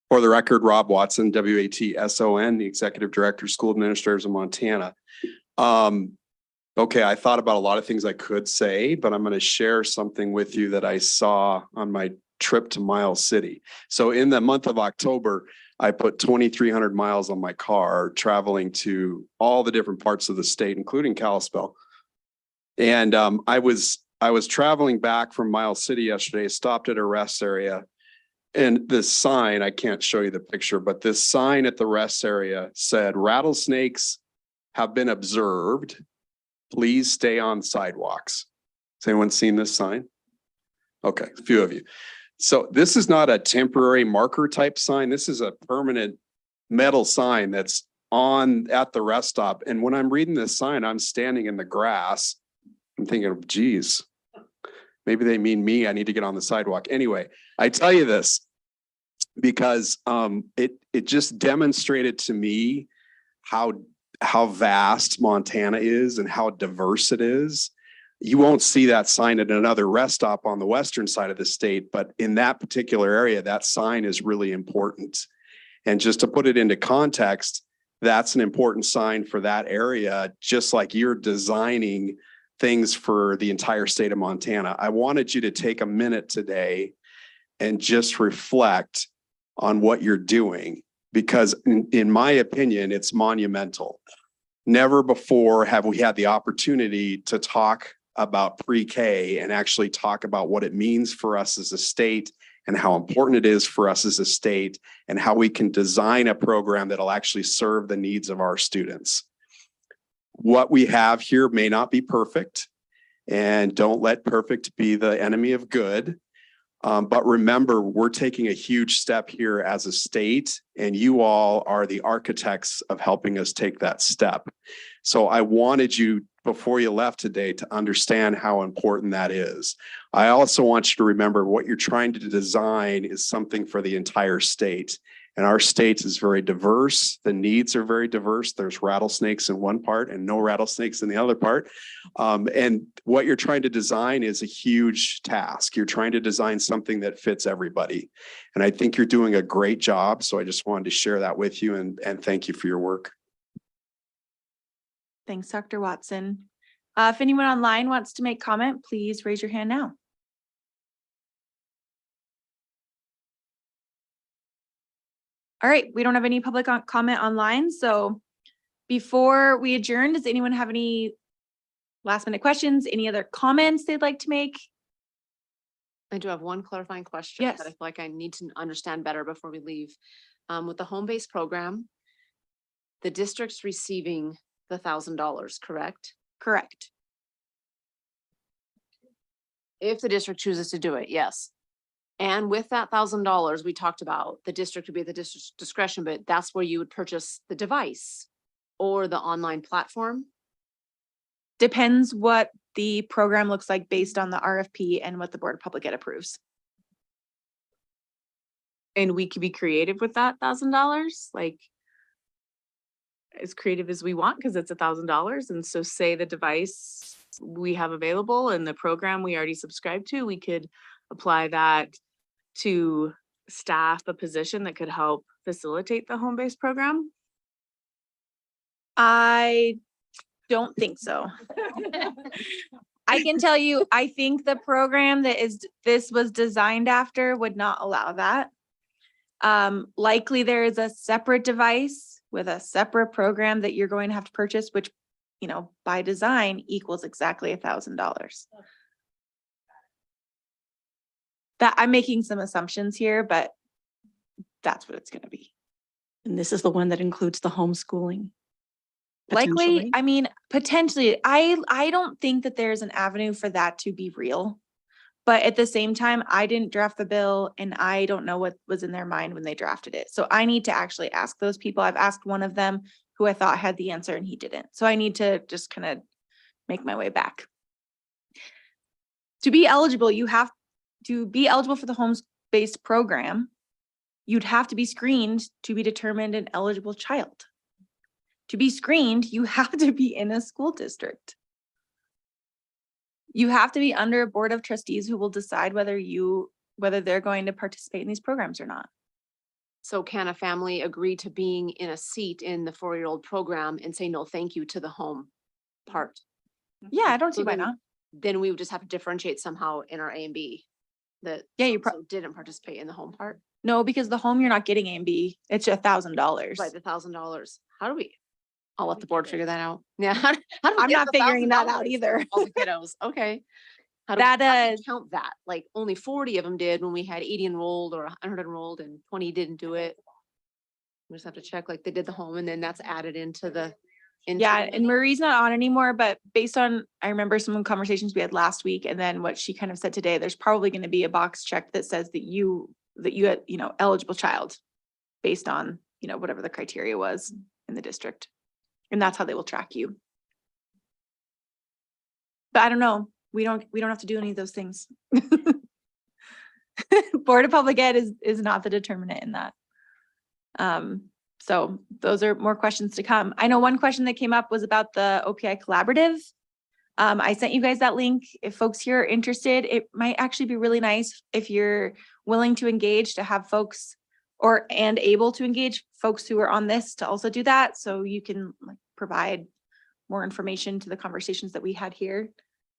For the record, Rob Watson, WATSON, the Executive Director, School Administrators of Montana. Okay, I thought about a lot of things I could say, but I'm going to share something with you that I saw on my trip to Miles City. So in the month of October, I put 2,300 miles on my car, traveling to all the different parts of the state, including Kalispell. And I was traveling back from Miles City yesterday, stopped at a rest area. And this sign, I can't show you the picture, but this sign at the rest area said, rattlesnakes have been observed. Please stay on sidewalks. Has anyone seen this sign? Okay, a few of you. So this is not a temporary marker type sign. This is a permanent metal sign that's on at the rest stop. And when I'm reading this sign, I'm standing in the grass. I'm thinking, geez, maybe they mean me. I need to get on the sidewalk. Anyway, I tell you this because it just demonstrated to me how vast Montana is and how diverse it is. You won't see that sign at another rest stop on the western side of the state, but in that particular area, that sign is really important. And just to put it into context, that's an important sign for that area, just like you're designing things for the entire state of Montana. I wanted you to take a minute today and just reflect on what you're doing, because in my opinion, it's monumental. Never before have we had the opportunity to talk about pre-K and actually talk about what it means for us as a state and how important it is for us as a state and how we can design a program that'll actually serve the needs of our students. What we have here may not be perfect, and don't let perfect be the enemy of good. But remember, we're taking a huge step here as a state, and you all are the architects of helping us take that step. So I wanted you, before you left today, to understand how important that is. I also want you to remember what you're trying to design is something for the entire state. And our state is very diverse. The needs are very diverse. There's rattlesnakes in one part and no rattlesnakes in the other part. And what you're trying to design is a huge task. You're trying to design something that fits everybody. And I think you're doing a great job. So I just wanted to share that with you and thank you for your work. Thanks, Dr. Watson. If anyone online wants to make comment, please raise your hand now. All right, we don't have any public comment online. So before we adjourn, does anyone have any last minute questions? Any other comments they'd like to make? I do have one clarifying question Yes. that I feel like I need to understand better before we leave. With the home-based program, the district's receiving the $1,000, correct? Correct. If the district chooses to do it, yes. And with that $1,000 we talked about, the district would be at the district's discretion, but that's where you would purchase the device or the online platform. Depends what the program looks like based on the RFP and what the Board of Public Ed approves. And we could be creative with that $1,000, like as creative as we want, because it's $1,000. And so say the device we have available and the program we already subscribed to, we could apply that to staff a position that could help facilitate the home-based program. I don't think so. I can tell you, I think the program that this was designed after would not allow that. Likely there is a separate device with a separate program that you're going to have to purchase, which, you know, by design equals exactly $1,000. That I'm making some assumptions here, but that's what it's going to be. And this is the one that includes the homeschooling. Likely, potentially. I mean, potentially, I don't think that there's an avenue for that to be real. But at the same time, I didn't draft the bill and I don't know what was in their mind when they drafted it. So I need to actually ask those people. I've asked one of them who I thought had the answer and he didn't. So I need to just kind of make my way back. To be eligible, you have to be eligible for the home-based program. You'd have to be screened to be determined an eligible child. To be screened, you have to be in a school district. You have to be under a board of trustees who will decide whether they're going to participate in these programs or not. So can a family agree to being in a seat in the 4-year-old program and say no, thank you to the home part? Yeah, I don't see So why then- not. Then we would just have to differentiate somehow in our A and B. That Yeah, you so didn't participate in the home part No, because the home, you're not getting A and B. It's $1,000. by the $1,000. How do we? I'll let the board figure that out. Yeah. How do we I'm get not the figuring that out $1,000 either. for all the kiddos. Okay. How do That, we count that? Like only 40 of them did when we had 80 enrolled or 100 enrolled and 20 didn't do it. We just have to check like they did the home and then that's added into the. Yeah, and Marie's not on anymore, but based on, I remember some conversations we had last week and then what she kind of said today, there's probably going to be a box check that says that you had, eligible child based on, whatever the criteria was in the district. And that's how they will track you. But I don't know. We don't have to do any of those things. Board of Public Ed is not the determinant in that. So those are more questions to come. I know one question that came up was about the OPI collaborative. I sent you guys that link. If folks here are interested, it might actually be really nice if you're willing to engage to have folks and able to engage folks who are on this to also do that. So you can provide more information to the conversations that we had here.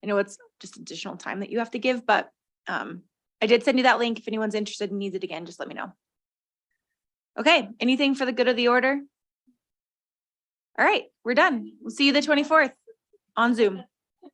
I know it's just additional time that you have to give, but I did send you that link. If anyone's interested and needs it again, just let me know. Okay, anything for the good of the order? All right, we're done. We'll see you the 24th on Zoom.